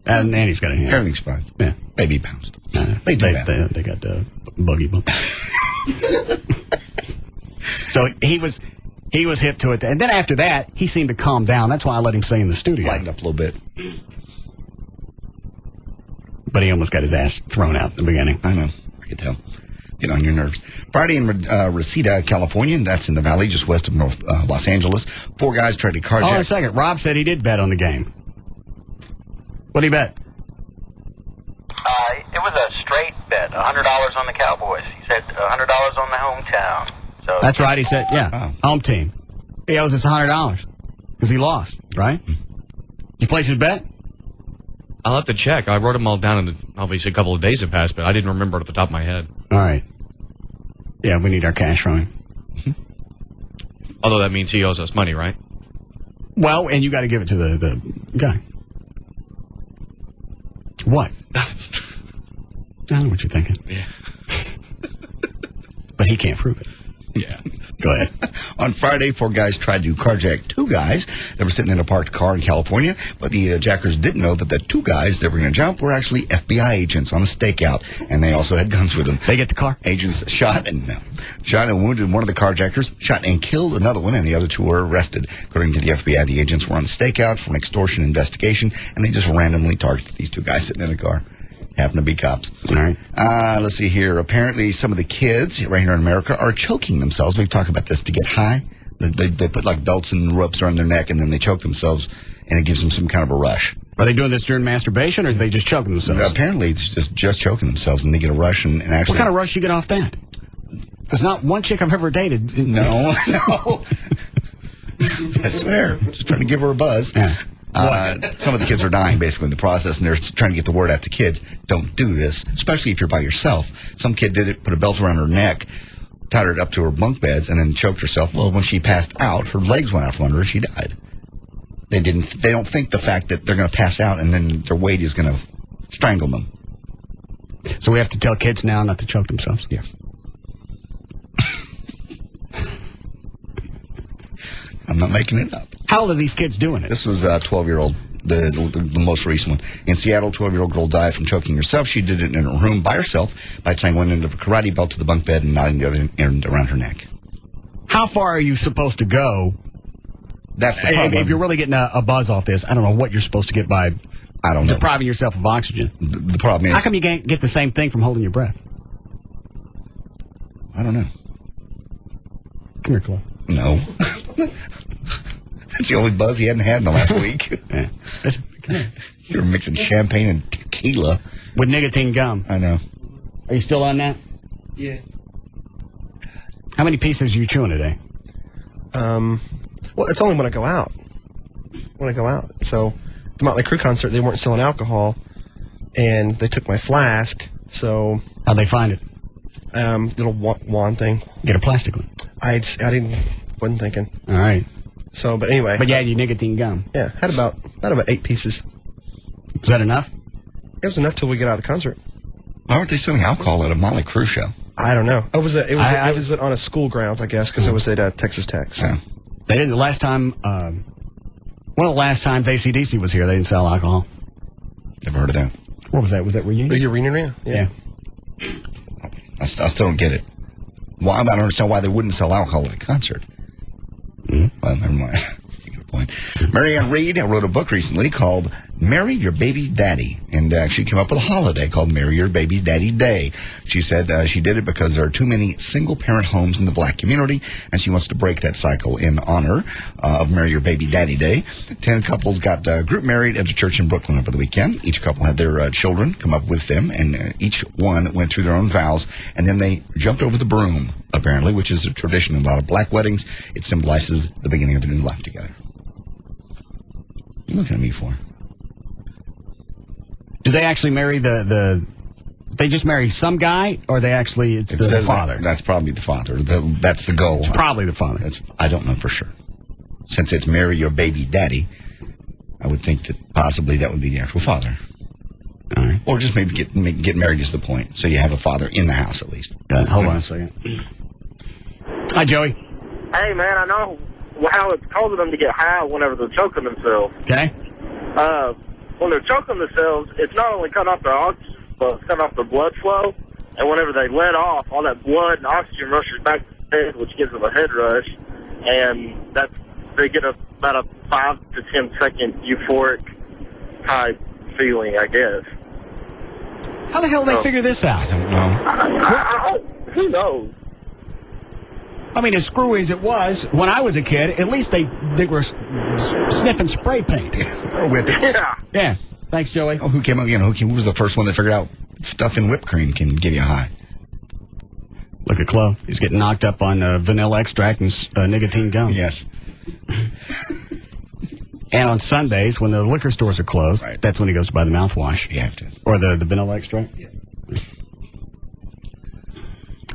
And Andy's got a hand. Everything's fine. Yeah. Baby bounced. They do that. They got buggy bump. So he was hip to it. And then after that, he seemed to calm down. That's why I let him stay in the studio. Lightened up a little bit. But he almost got his ass thrown out in the beginning. I know. I could tell. get on your nerves. Friday in Reseda, California, and that's in the valley just west of North Los Angeles. 4 guys tried to carjack. Hold on a second. Rob said he did bet on the game. What did he bet? It was a straight bet, $100 on the Cowboys. He said $100 on the hometown. So That's right. He said, home team. He owes us $100 because he lost, right? You place his bet? I'll have to check. I wrote them all down, and obviously a couple of days have passed, but I didn't remember it at the top of my head. All right. Yeah, we need our cash from him. Although that means he owes us money, right? Well, and you got to give it to the guy. What? I know what you're thinking. Yeah. But he can't prove it. Yeah. Go ahead. On Friday, 4 guys tried to carjack 2 guys that were sitting in a parked car in California, but the jackers didn't know that the 2 guys that were going to jump were actually FBI agents on a stakeout, and they also had guns with them. They get the car? Agents shot and wounded one of the carjackers, shot and killed another one, and the other 2 were arrested. According to the FBI, the agents were on the stakeout for an extortion investigation, and they just randomly targeted these 2 guys sitting in a car. Happen to be cops. All right. Let's see here. Apparently, some of the kids right here in America are choking themselves. We've talked about this to get high. They put like belts and ropes around their neck, and then they choke themselves, and it gives them some kind of a rush. Are they doing this during masturbation, or do they just choke themselves? Apparently, it's just choking themselves, and they get a rush. And actually, what kind of rush you get off that? There's not one chick I've ever dated. No. I swear. Just trying to give her a buzz. Yeah. Some of the kids are dying, basically, in the process, and they're trying to get the word out to kids. Don't do this, especially if you're by yourself. Some kid did it, put a belt around her neck, tied her up to her bunk beds, and then choked herself. Well, when she passed out, her legs went out from under her, she died. They don't think the fact that they're going to pass out and then their weight is going to strangle them. So we have to tell kids now not to choke themselves? Yes. I'm not making it up. How old are these kids doing it? This was a 12-year-old, the most recent one. In Seattle, 12-year-old girl died from choking herself. She did it in her room by herself by tying one end of a karate belt to the bunk bed and knotting the other end around her neck. How far are you supposed to go? That's the problem. If you're really getting a buzz off this, I don't know what you're supposed to get by depriving yourself of oxygen. The problem is... How come you can't get the same thing from holding your breath? I don't know. Come here, Chloe. No. That's the only buzz he hadn't had in the last week. Yeah. You're mixing champagne and tequila. With nicotine gum. I know. Are you still on that? Yeah. How many pieces are you chewing today? Well, it's only when I go out. So, the Motley Crue concert, they weren't selling alcohol, and they took my flask, so... How'd they find it? Little wand thing. Get a plastic one. Wasn't thinking. All right. So, but anyway. But you had your nicotine gum. Yeah, had about 8 pieces. Was that enough? It was enough till we get out of the concert. Why weren't they selling alcohol at a Motley Crue show? I don't know. It was on a school grounds, I guess, because it was at Texas Tech. So. Yeah. They didn't. The last time, one of the last times AC/DC was here, they didn't sell alcohol. Never heard of that. What was that? Was that Reunion? The Reunion? Yeah. I still don't get it. Why? I don't understand why they wouldn't sell alcohol at a concert. Well, never mind. Good point. Marianne Reed wrote a book recently called Marry Your Baby's Daddy, and she came up with a holiday called Marry Your Baby's Daddy Day. She said she did it because there are too many single-parent homes in the black community, and she wants to break that cycle in honor of Marry Your Baby Daddy Day. 10 couples got group married at a church in Brooklyn over the weekend. Each couple had their children come up with them, and each one went through their own vows, and then they jumped over the broom, apparently, which is a tradition in a lot of black weddings. It symbolizes the beginning of their new life together. What are you looking at me for? Do they actually marry they just marry some guy, or they actually, it's the father? That's probably the father. That's the goal. It's probably the father. I don't know for sure. Since it's marry your baby daddy, I would think that possibly that would be the actual father. All right. Or just maybe get married is the point. So you have a father in the house at least. Hold on a second. Hi, Joey. Hey, man, I know how it's causing them to get high whenever they're choking themselves. Okay. When they're choking themselves, it's not only cutting off their oxygen, but it's cutting off their blood flow. And whenever they let off, all that blood and oxygen rushes back to the head, which gives them a head rush. And they get about a 5 to 10 second euphoric type feeling, I guess. How the hell did they figure this out? I don't know. who knows? I mean, as screwy as it was, when I was a kid, at least they were sniffing spray paint. Or whippets. Yeah. Yeah. Thanks, Joey. Oh, who came up, who was the first one that figured out stuff in whipped cream can give you a high? Look at Chloe. He's getting knocked up on vanilla extract and nicotine gum. Yes. And on Sundays, when the liquor stores are closed, that's when he goes to buy the mouthwash. You have to. Or the vanilla extract. Yeah.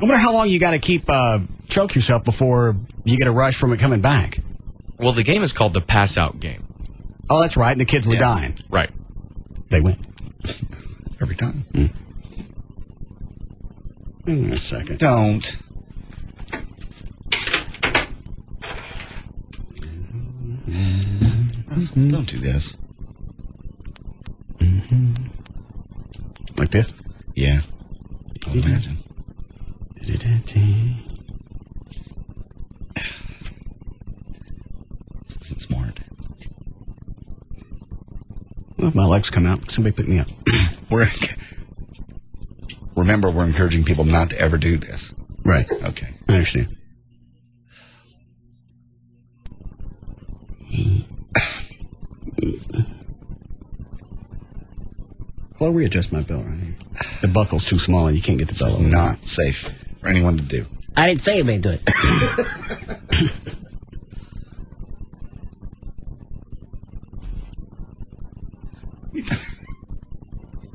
I wonder how long you got to choke yourself before you get a rush from it coming back. Well, the game is called the pass-out game. Oh, that's right. And the kids were dying. Right. They win. Every time. Hang on a second. Don't. Don't do this. Like this? Yeah. I would imagine. This isn't smart. Well, if my legs come out, somebody pick me up. Remember, we're encouraging people not to ever do this. Right. Okay. I understand. Well, readjust my belt right here. The buckle's too small and you can't get the belt. This is not safe for anyone to do. I didn't say you may do it.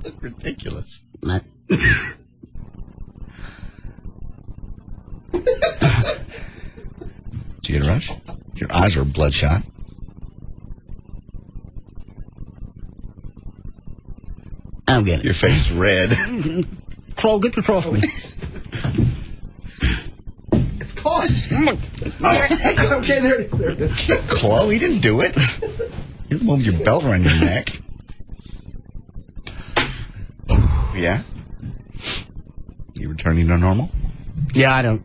That's ridiculous. Did you get a rush? Your eyes are bloodshot. I'm getting it. Your face is red. Chloe, get your trust me. It's caught. Okay, there it is. There it is. Chloe, he didn't do it. You didn't move your belt around your neck. Yeah? You returning to normal? Yeah, I didn't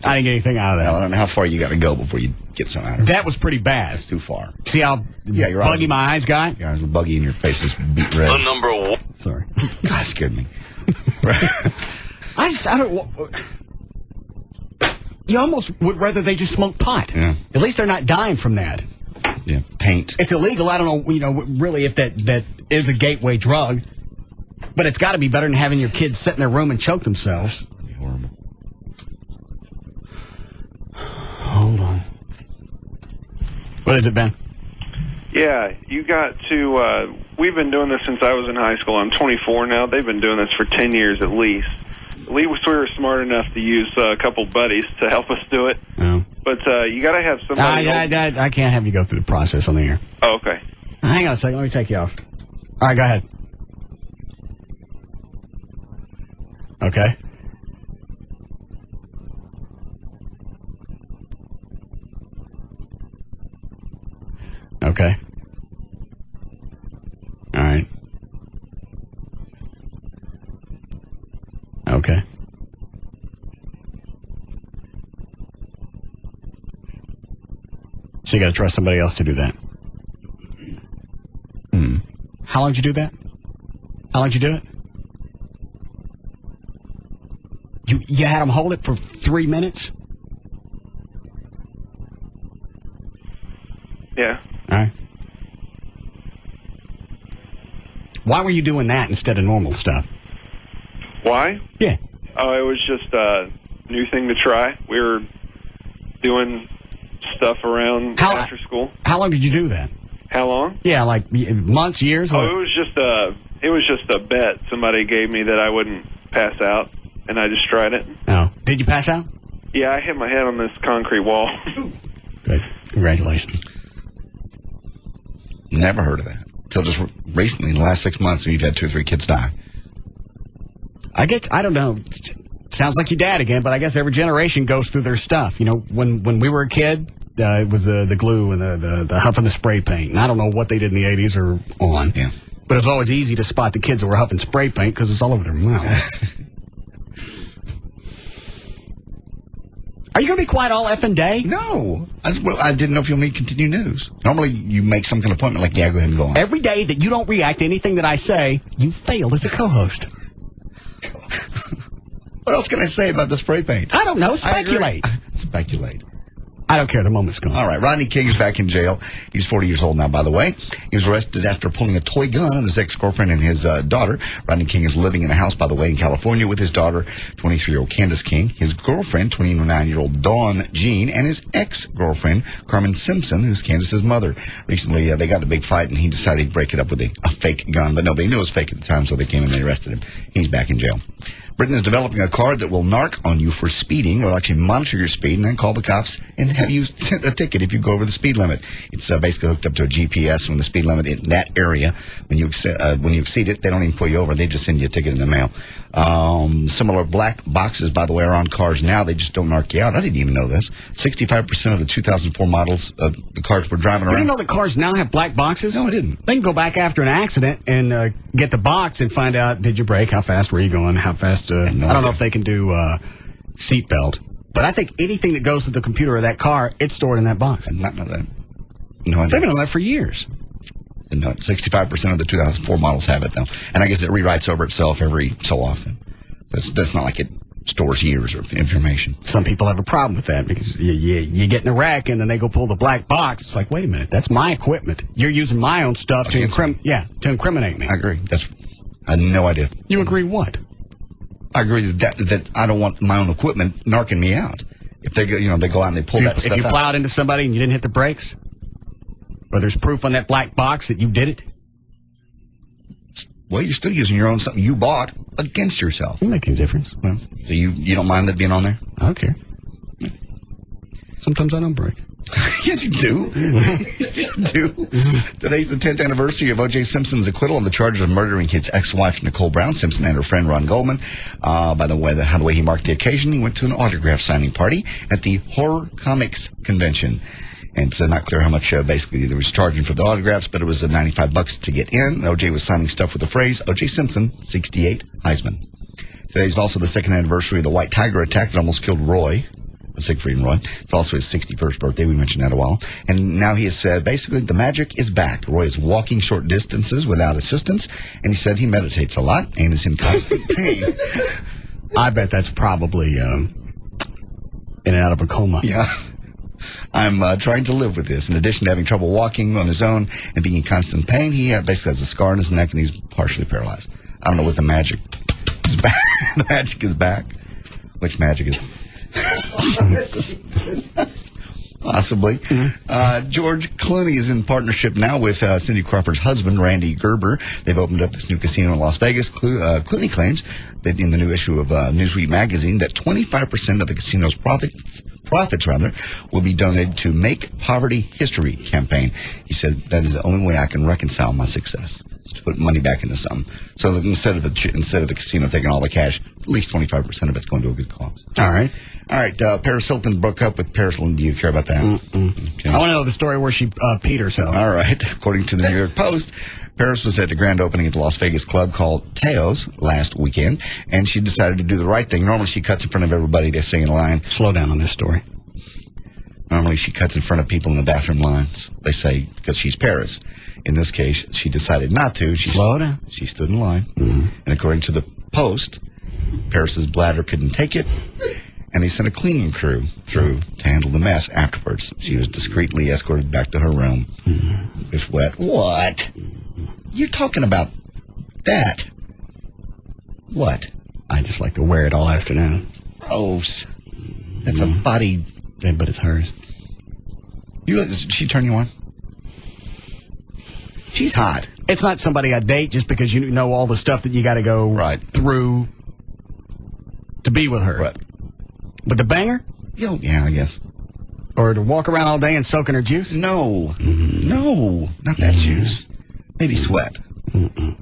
get anything out of that. I don't know how far you got to go before you get some out of it. That was pretty bad. That's too far. See how buggy my eyes got? Your eyes were buggy and your face is beat red. The number one. Sorry. God, it scared me. I don't... You almost would rather they just smoke pot. Yeah. At least they're not dying from that. Yeah, paint. It's illegal. I don't know, really if that is a gateway drug. But it's got to be better than having your kids sit in their room and choke themselves. That'd be horrible. Hold on. What is it, Ben? Yeah, you got to, we've been doing this since I was in high school. I'm 24 now. They've been doing this for 10 years at least. At least we were smart enough to use a couple buddies to help us do it. Oh. But you got to have somebody... I can't have you go through the process on the air. Oh, okay. Hang on a second. Let me take you off. All right, go ahead. Okay. Okay. All right. Okay. So you got to trust somebody else to do that. How long did you do that? How long did you do it? You had them hold it for 3 minutes? Yeah. All right. Why were you doing that instead of normal stuff? Why? Yeah. Oh, it was just a new thing to try. We were doing stuff around after school. How long did you do that? How long? Yeah, like months, years? Oh, it was just a bet somebody gave me that I wouldn't pass out, and I just tried it. Oh. Did you pass out? Yeah, I hit my head on this concrete wall. Good. Congratulations. Never heard of that. Until just recently, in the last 6 months, we've had 2 or 3 kids die. I don't know. Sounds like your dad again, but I guess every generation goes through their stuff. You know, when we were a kid, it was the glue and the huffing the spray paint. And I don't know what they did in the 80s or on. Yeah. But it was always easy to spot the kids that were huffing spray paint because it's all over their mouth. Are you going to be quiet all effing day? No. I didn't know if you want me to continue news. Normally, you make some kind of appointment like, yeah, go ahead and go on. Every day that you don't react to anything that I say, you fail as a co-host. What else can I say about the spray paint? I don't know. Speculate. Speculate. I don't care. The moment's gone. All right. Rodney King is back in jail. He's 40 years old now, by the way. He was arrested after pulling a toy gun on his ex-girlfriend and his daughter. Rodney King is living in a house, by the way, in California with his daughter, 23-year-old Candace King, his girlfriend, 29-year-old Dawn Jean, and his ex-girlfriend, Carmen Simpson, who's Candace's mother. Recently, they got in a big fight, and he decided to break it up with a fake gun, but nobody knew it was fake at the time, so they came and they arrested him. He's back in jail. Britain is developing a card that will narc on you for speeding. It'll actually monitor your speed and then call the cops and have you send a ticket if you go over the speed limit. It's basically hooked up to a GPS when the speed limit in that area. When you exceed it, they don't even pull you over. They just send you a ticket in the mail. Similar black boxes, by the way, are on cars now. They just don't narc you out. I didn't even know this. 65% of the 2004 models of the cars we're driving around. You didn't know that cars now have black boxes? No, I didn't. They can go back after an accident and get the box and find out, did you brake? How fast were you going? How fast? I don't know if they can do seatbelt. But I think anything that goes to the computer of that car, it's stored in that box. I did not know that. No, They've been on that for years. No, 65% of the 2004 models have it, though. And I guess it rewrites over itself every so often. That's not like it stores years of information. Some people have a problem with that because you get in a wreck and then they go pull the black box. It's like, wait a minute, that's my equipment. You're using my own stuff to incriminate me. I agree. I had no idea. You agree what? I agree that I don't want my own equipment narking me out. If they go, they go out and they pull that stuff out. If you plowed into somebody and you didn't hit the brakes, or there's proof on that black box that you did it. Well, you're still using your own something you bought against yourself. Doesn't make any difference. Well, so you don't mind that being on there? I don't care. Sometimes I don't brake. Yes, you do. You do. Today's the 10th anniversary of O.J. Simpson's acquittal on the charges of murdering his ex-wife, Nicole Brown Simpson, and her friend, Ron Goldman. By the way he marked the occasion, he went to an autograph signing party at the Horror Comics Convention. And it's not clear how much, basically, they was charging for the autographs, but it was $95 to get in. O.J. was signing stuff with the phrase, O.J. Simpson, 68, Heisman. Today's also the second anniversary of the White Tiger attack that almost killed Roy. Siegfried and Roy. It's also his 61st birthday. We mentioned that a while. And now he has said, basically, the magic is back. Roy is walking short distances without assistance, and he said he meditates a lot and is in constant pain. I bet that's probably in and out of a coma. Yeah. I'm trying to live with this. In addition to having trouble walking on his own and being in constant pain, he basically has a scar on his neck and he's partially paralyzed. I don't know what the magic is back. The magic is back. Which magic is... Possibly. George Clooney is in partnership now with Cindy Crawford's husband, Randy Gerber. They've opened up this new casino in Las Vegas. Clooney claims that in the new issue of Newsweek magazine that 25% of the casino's profits will be donated to Make Poverty History campaign. He said that is the only way I can reconcile my success, is to put money back into something. So that instead of the casino taking all the cash, at least 25% of it's going to a good cause. All right. Paris Hilton broke up with Paris Hilton. Do you care about that? Okay. I want to know the story where she peed herself. All right. According to the New York Post, Paris was at the grand opening at the Las Vegas club called Teo's last weekend, and she decided to do the right thing. Normally, she cuts in front of everybody. They sing in line. Slow down on this story. Normally, she cuts in front of people in the bathroom lines. They say, because she's Paris. In this case, she decided not to. Slow down. She stood in line. Mm-hmm. And according to the Post, Paris's bladder couldn't take it, and they sent a cleaning crew through to handle the mess afterwards. She was discreetly escorted back to her room. Mm-hmm. It's wet. What? You're talking about that. What? I just like to wear it all afternoon. Gross. That's a body... Yeah, but it's hers. Does she turn you on? She's hot. It's not somebody I date just because you know all the stuff that you got to go through to be with her. Right. But the banger? Yeah, I guess. Or to walk around all day and soak in her juice? No. Mm-hmm. No, not that juice. Maybe sweat. Mm-mm.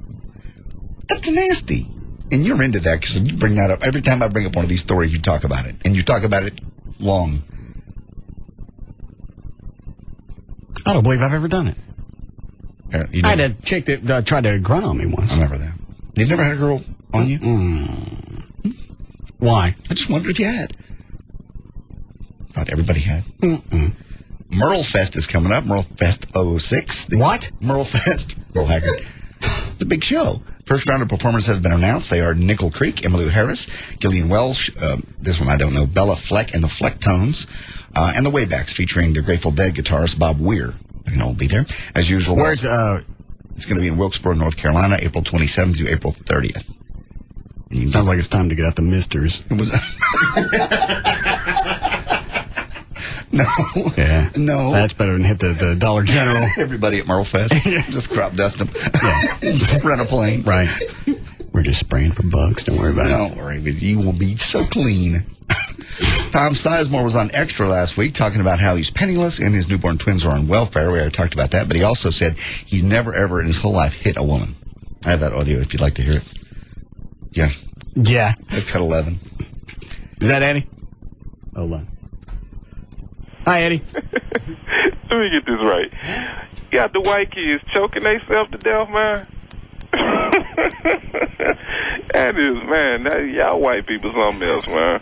That's nasty. And you're into that because you bring that up. Every time I bring up one of these stories, you talk about it. And you talk about it long. I don't believe I've ever done it. I had a chick that tried to grunt on me once. I remember that. You've never had a girl on you? Why? I just wondered if you had. Thought everybody had. Merle Fest is coming up. Merle Fest 06. What? Merle Fest. Merle Haggard. It's a big show. First round of performers have been announced. They are Nickel Creek, Emmylou Harris, Gillian Welsh, this one I don't know, Bella Fleck and the Flecktones, and the Waybacks featuring the Grateful Dead guitarist Bob Weir. I'll be there. As usual. Where's, it's going to be in Wilkesboro, North Carolina, April 27th through April 30th. Sounds like it's time to get out the misters. It was... No. Yeah. No. That's better than hit the Dollar General. Everybody at Merle Fest. Just crop dust them. Yeah. Rent a plane. Right. We're just spraying for bugs. Don't worry about it. Don't worry. You will be so clean. Tom Sizemore was on Extra last week talking about how he's penniless and his newborn twins are on welfare. We already talked about that. But he also said he's never, ever in his whole life hit a woman. I have that audio if you'd like to hear it. Yeah. Yeah. Let's cut 11. Is that Eddie? Hold on. Hi, Eddie. Let me get this right. You got the white kids choking themselves to death, man. That is, man, y'all white people something else, man.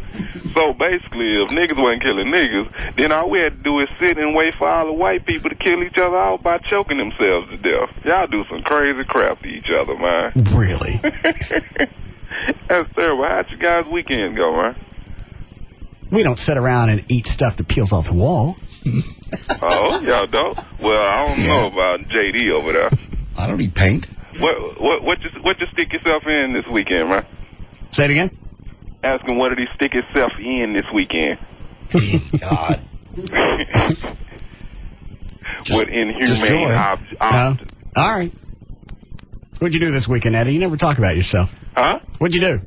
So basically, if niggas wasn't killing niggas, then all we had to do is sit and wait for all the white people to kill each other out by choking themselves to death. Y'all do some crazy crap to each other, man. Really? That's terrible. How'd you guys' weekend go, man? We don't sit around and eat stuff that peels off the wall. Oh, y'all don't? Well, I don't know about JD over there. I don't eat paint. What you stick yourself in this weekend, man? Say it again? Ask him what did he stick himself in this weekend. God. What inhumane object. All right. What'd you do this weekend, Eddie? You never talk about yourself. Huh? What'd you do?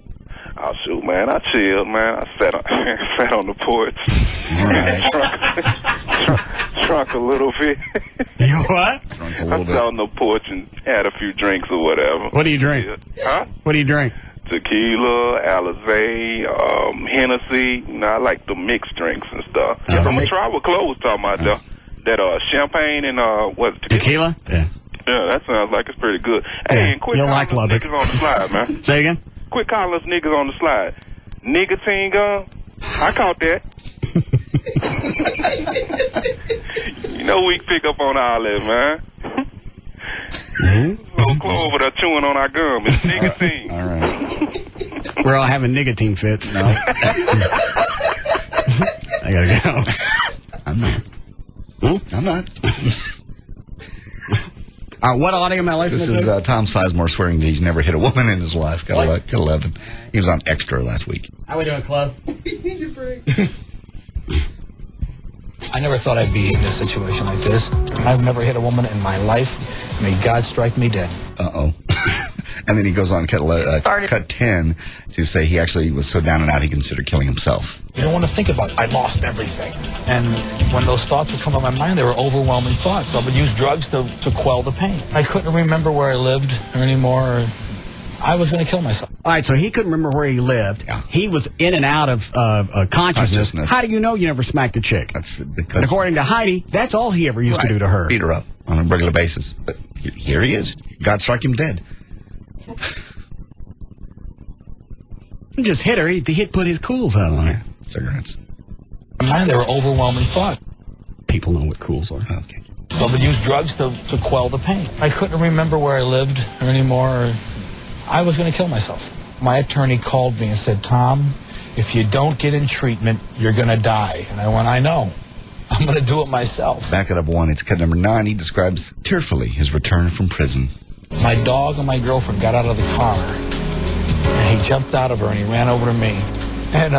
Oh, shoot, man. I chilled, man. I sat on the porch. Drunk a little bit. You what? Drunk a I little bit. sat on the porch and had a few drinks or whatever. What do you drink? Huh? What do you drink? Tequila, Alizé, Hennessy. You know, I like the mixed drinks and stuff. I'm going to try what Chloe was talking about, though. That champagne and, what? Tequila? Yeah. Yeah, that sounds like it's pretty good. Hey, and quick You'll call like us Lubbock. niggas on the slide, man. Say again? Quick call us niggas on the slide. Nicotine gum? I caught that. You know we pick up on all that, man. Little Chloe over there chewing on our gum. It's nicotine. All right. We're all having nicotine fits. No. I gotta go. I'm not. I'm not. All right, what audio am I listening This to? is Tom Sizemore swearing that he's never hit a woman in his life. Got 11. He was on Extra last week. How we doing, Club? I never thought I'd be in a situation like this. I've never hit a woman in my life. May God strike me dead. Uh-oh. And then he goes on cut 10 to say he actually was so down and out he considered killing himself. You don't want to think about it. I lost everything. And when those thoughts would come on my mind, they were overwhelming thoughts. So I would use drugs to quell the pain. I couldn't remember where I lived anymore. I was going to kill myself. All right, so he couldn't remember where he lived. Yeah. He was in and out of consciousness. How do you know you never smacked a chick? That's because, and according to Heidi, that's all he ever used to do to her. Beat her up on a regular basis. But here he is. God strike him dead. He just hit her. He put his cools out on her. Cigarettes. Mine, they were overwhelming thoughts. People know what cools are. Okay. So I would use drugs to quell the pain. I couldn't remember where I lived anymore. I was going to kill myself. My attorney called me and said, Tom, if you don't get in treatment, you're going to die. And I went, I know. I'm going to do it myself. Back it up one. It's cut number 9. He describes tearfully his return from prison. My dog and my girlfriend got out of the car, and he jumped out of her, and he ran over to me. And,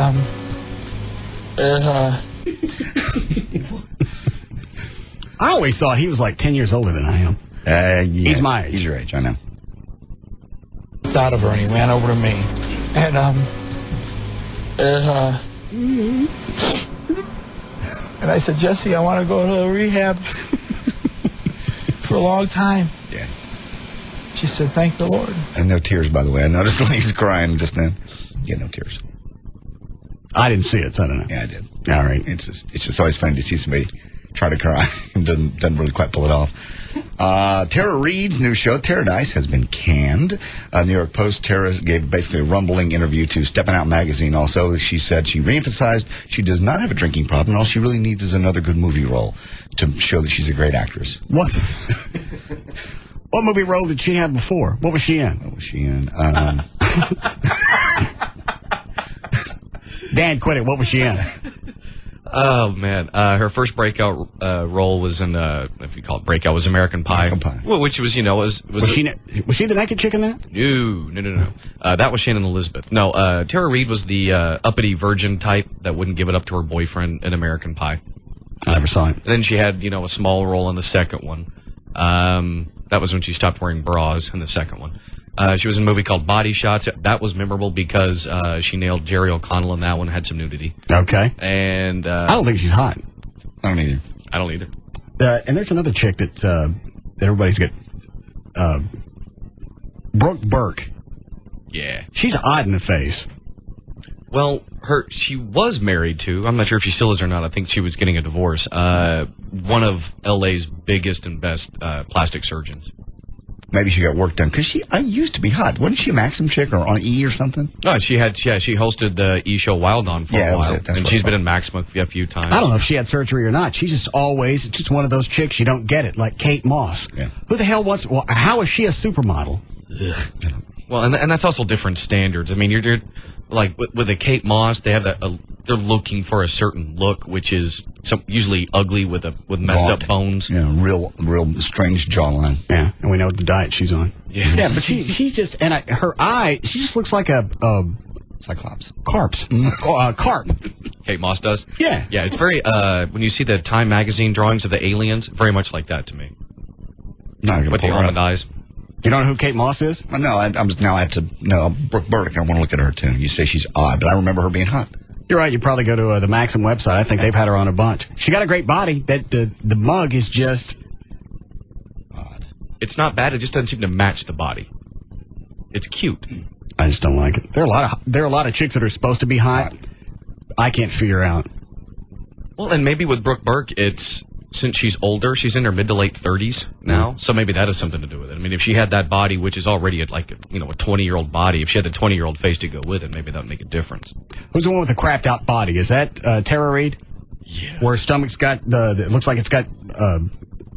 I always thought he was like 10 years older than I am. Yeah, he's my age. He's your age, I know. Out of her, and he ran over to me. And, and I said, Jesse, I want to go to rehab for a long time. Yeah. She said, thank the Lord. And no tears, by the way. I noticed when he was crying just then. Yeah, no tears. I didn't see it, so I don't know. Yeah, I did. All right. It's just always funny to see somebody try to cry and doesn't really quite pull it off. Tara Reid's new show, Paradise, has been canned. New York Post, Tara gave basically a rumbling interview to Steppin' Out magazine. Also, she said she reemphasized she does not have a drinking problem. All she really needs is another good movie role to show that she's a great actress. What? What movie role did she have before? What was she in? Dan, quit it. What was she in? Oh man, her first breakout role was in, if you call it breakout, was American Pie. Well, which was, was she the naked chick in that? No. That was Shannon Elizabeth. No, Tara Reid was the uppity virgin type that wouldn't give it up to her boyfriend in American Pie. I never saw it. And then she had, a small role in the second one. That was when she stopped wearing bras in the second one. She was in a movie called Body Shots. That was memorable because she nailed Jerry O'Connell in that one, had some nudity. Okay. And I don't think she's hot. I don't either. I don't either. And there's another chick that everybody's got. Brooke Burke. Yeah. She's odd in the face. Well, she was married to, I'm not sure if she still is or not, I think she was getting a divorce, one of LA's biggest and best plastic surgeons. Maybe she got work done, because I used to be hot. Wasn't she a Maxim chick or on E or something? No, she hosted the E! Show Wild On for a while. That was it. That's and she's been in Maxim a few times. I don't know if she had surgery or not. She's just always, just one of those chicks, you don't get it, like Kate Moss. Yeah. Who the hell wants, well, how is she a supermodel? Ugh. Well, and that's also different standards. I mean, you're like with a Kate Moss, they have they're looking for a certain look, which is usually ugly with messed up bones. Yeah, real strange jawline. Yeah, and we know the diet she's on. Yeah, but she's just, and her eye, she just looks like a Cyclops. Carp. Kate Moss does? Yeah. Yeah, it's very, when you see the Time magazine drawings of the aliens, very much like that to me. With the almond eyes. You don't know who Kate Moss is? No, I have to know. Brooke Burke, I want to look at her too. You say she's odd, but I remember her being hot. You're right. You probably go to the Maxim website. I think they've had her on a bunch. She got a great body. That the mug is just odd. It's not bad. It just doesn't seem to match the body. It's cute. I just don't like it. There are a lot of chicks that are supposed to be hot. I can't figure out. Well, and maybe with Brooke Burke, it's since she's older, she's in her mid to late 30s now, so maybe that has something to do with it. I mean, if she had that body, which is already a 20-year-old body, if she had the 20-year-old face to go with it, maybe that would make a difference. Who's the one with the crapped out body? Is that Tara Reid? Yeah. Where her stomach's got it looks like it's got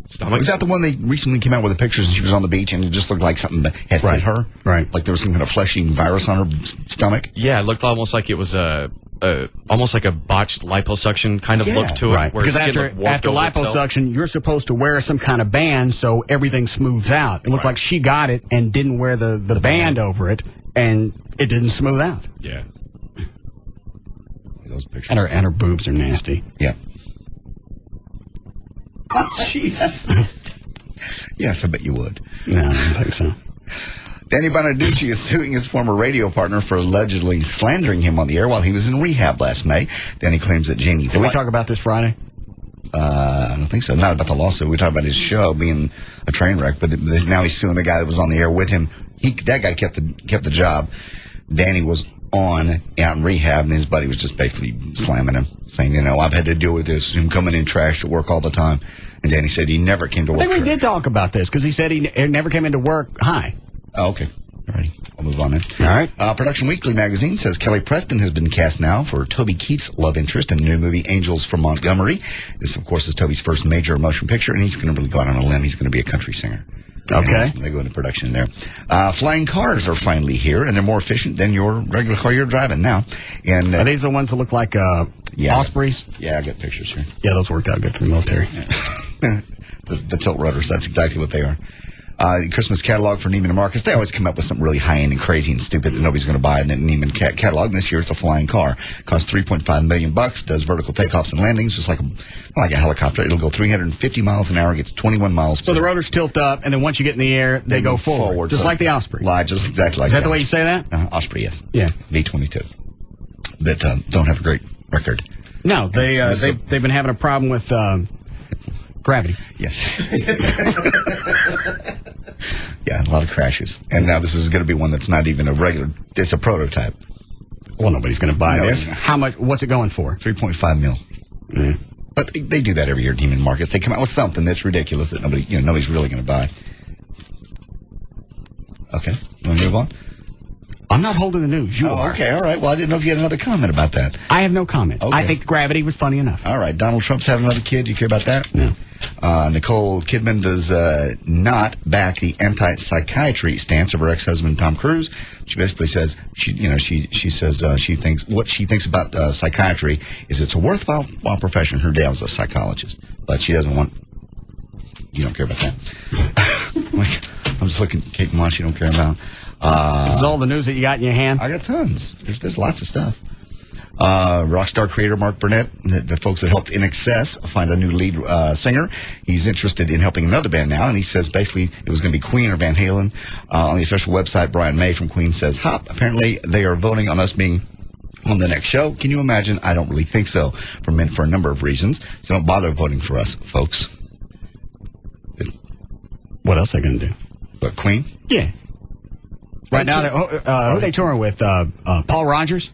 stomach. Was that the one they recently came out with the pictures and she was on the beach and it just looked like something that had hit her? Right. Like there was some kind of fleshy virus on her stomach? Yeah, it looked almost like it was almost like a botched liposuction kind of look to it. Right. Where because after liposuction, you're supposed to wear some kind of band so everything smooths out. It looked like she got it and didn't wear the band over it, and it didn't smooth out. Yeah. Those pictures. And her boobs are nasty. Yeah. Jesus. Yes, I bet you would. No, I don't think so. Danny Bonaducci is suing his former radio partner for allegedly slandering him on the air while he was in rehab last May. Danny claims that Jamie... Did we talk about this Friday? I don't think so. Not about the lawsuit. We talked about his show being a train wreck, but now he's suing the guy that was on the air with him. That guy kept the job. Danny was out in rehab, and his buddy was just basically slamming him, saying, I've had to deal with this, him coming in trash to work all the time. And Danny said he never came to work. I think we did talk about this, because he said he never came into work high. Oh, okay. All righty. I'll move on then. All right. Production Weekly magazine says Kelly Preston has been cast now for Toby Keith's love interest in the new movie Angels from Montgomery. This, of course, is Toby's first major motion picture, and he's going to really go out on a limb. He's going to be a country singer. Okay. And they go into production there. Flying cars are finally here, and they're more efficient than your regular car you're driving now. And are these the ones that look like Ospreys? Yeah, I got pictures here. Yeah, those worked out good for the military. the tilt rudders, that's exactly what they are. Christmas catalog for Neiman and Marcus. They always come up with something really high-end and crazy and stupid that nobody's going to buy in the Neiman catalog. And this year it's a flying car. Costs $3.5 million. Does vertical takeoffs and landings, just like a helicopter. It'll go 350 miles an hour. Gets 21 miles. So the rotors tilt up, and then once you get in the air, they go forward. Just like the Osprey. Just exactly like Is that the way you say that? Osprey, yes. Yeah. V-22. That don't have a great record. No, they've been having a problem with gravity. Yes. Yeah, a lot of crashes. And now this is going to be one that's not even a regular, it's a prototype. Well, nobody's going to buy this. How much? What's it going for? $3.5 million. Mm. But they do that every year at Neiman Marcus. They come out with something that's ridiculous that nobody's really going to buy. Okay, you want to move on? I'm not holding the news. You are. Okay, all right. Well, I didn't know if you had another comment about that. I have no comments. Okay. I think gravity was funny enough. All right. Donald Trump's having another kid. Do you care about that? No. Nicole Kidman does not back the anti-psychiatry stance of her ex-husband Tom Cruise. She basically says she says she thinks what she thinks about psychiatry is it's a worthwhile profession. Her dad was a psychologist, but she doesn't want. You don't care about that. I'm just looking at Kate Moss. You don't care about. This is all the news that you got in your hand? I got tons. There's lots of stuff. Rockstar creator Mark Burnett, the folks that helped In Excess find a new lead singer. He's interested in helping another band now, and he says basically it was going to be Queen or Van Halen. On the official website, Brian May from Queen says, "Hop, apparently they are voting on us being on the next show." Can you imagine? I don't really think so for a number of reasons. So don't bother voting for us, folks. What else are they going to do? But Queen? Yeah. Right now, who are they touring with? Paul Rogers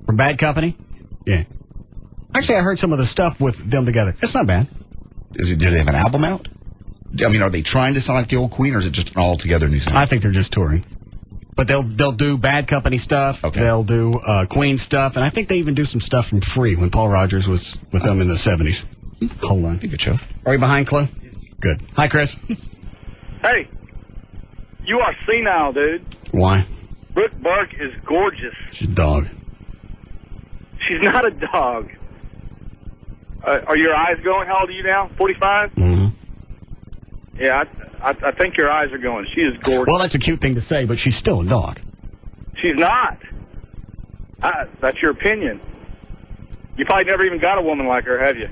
from Bad Company? Yeah. Actually, I heard some of the stuff with them together. It's not bad. Do they have an album out? I mean, are they trying to sound like the old Queen, or is it just an all-together new sound? I think they're just touring. But they'll do Bad Company stuff. Okay. They'll do Queen stuff. And I think they even do some stuff from Free when Paul Rogers was with them in the 70s. Hold on. Good show. Are you behind, Chloe? Yes. Good. Hi, Chris. Hey, you are senile, dude. Why? Brooke Burke is gorgeous. She's a dog. She's not a dog. Are your eyes going? How old are you now? 45? Mm-hmm. Yeah, I think your eyes are going. She is gorgeous. Well, that's a cute thing to say, but she's still a dog. She's not. That's your opinion. You probably never even got a woman like her, have you?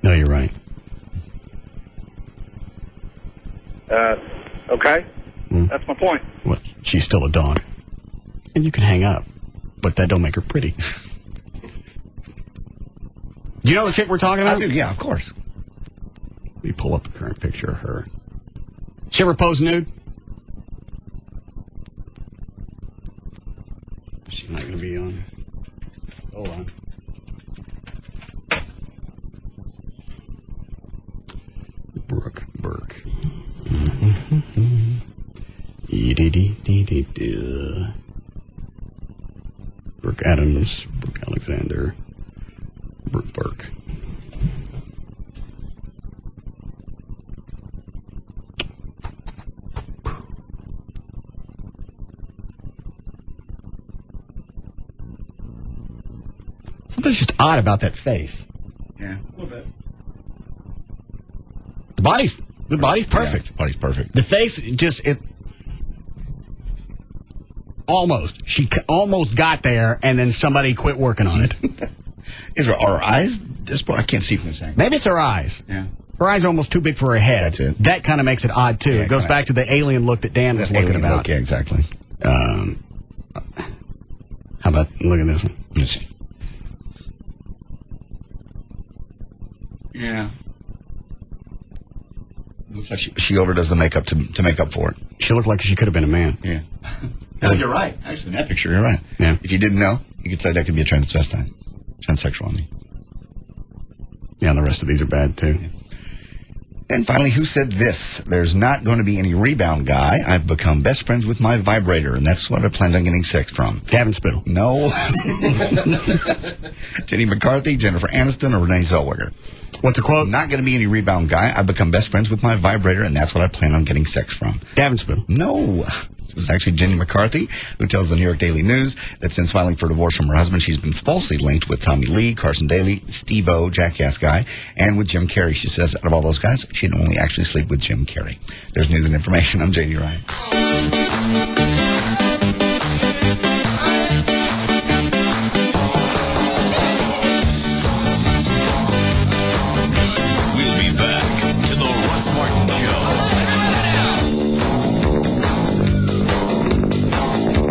No, you're right. Okay. That's my point. Well, she's still a dog. And you can hang up, but that don't make her pretty. Do you know the chick we're talking about? I do, yeah, of course. Let me pull up the current picture of her. She ever pose nude? She's not going to be on. Hold on. Brooke Burke. Brooke Adams, Brooke Alexander, Brooke Burke. Something's just odd about that face. Yeah, a little bit. The body's perfect. Yeah, the body's perfect. The face almost. She almost got there, and then somebody quit working on it. Are her eyes this point? I can't see from this angle. Maybe it's her eyes. Yeah. Her eyes are almost too big for her head. That's it. That kind of makes it odd, too. Yeah, it goes back to the alien look that Dan was looking about. Look, yeah, exactly. How about, look at this one. Let me see. Yeah. Looks like she overdoes the makeup to make up for it. She looked like she could have been a man. Yeah. No, you're right. Actually, in that picture, you're right. Yeah. If you didn't know, you could say that could be a transvestite. Transsexual, I mean. Yeah, and the rest of these are bad, too. Yeah. And finally, who said this? There's not going to be any rebound guy. I've become best friends with my vibrator, and that's what I planned on getting sex from. Gavin Spittle. No. Jenny McCarthy, Jennifer Aniston, or Renee Zellweger. What's the quote? Not going to be any rebound guy. I've become best friends with my vibrator, and that's what I plan on getting sex from. Gavin Spittle. No. It was actually Jenny McCarthy, who tells the New York Daily News that since filing for divorce from her husband, she's been falsely linked with Tommy Lee, Carson Daly, Steve-O, Jackass Guy, and with Jim Carrey. She says out of all those guys, she'd only actually sleep with Jim Carrey. There's news and information. I'm J.D. Ryan.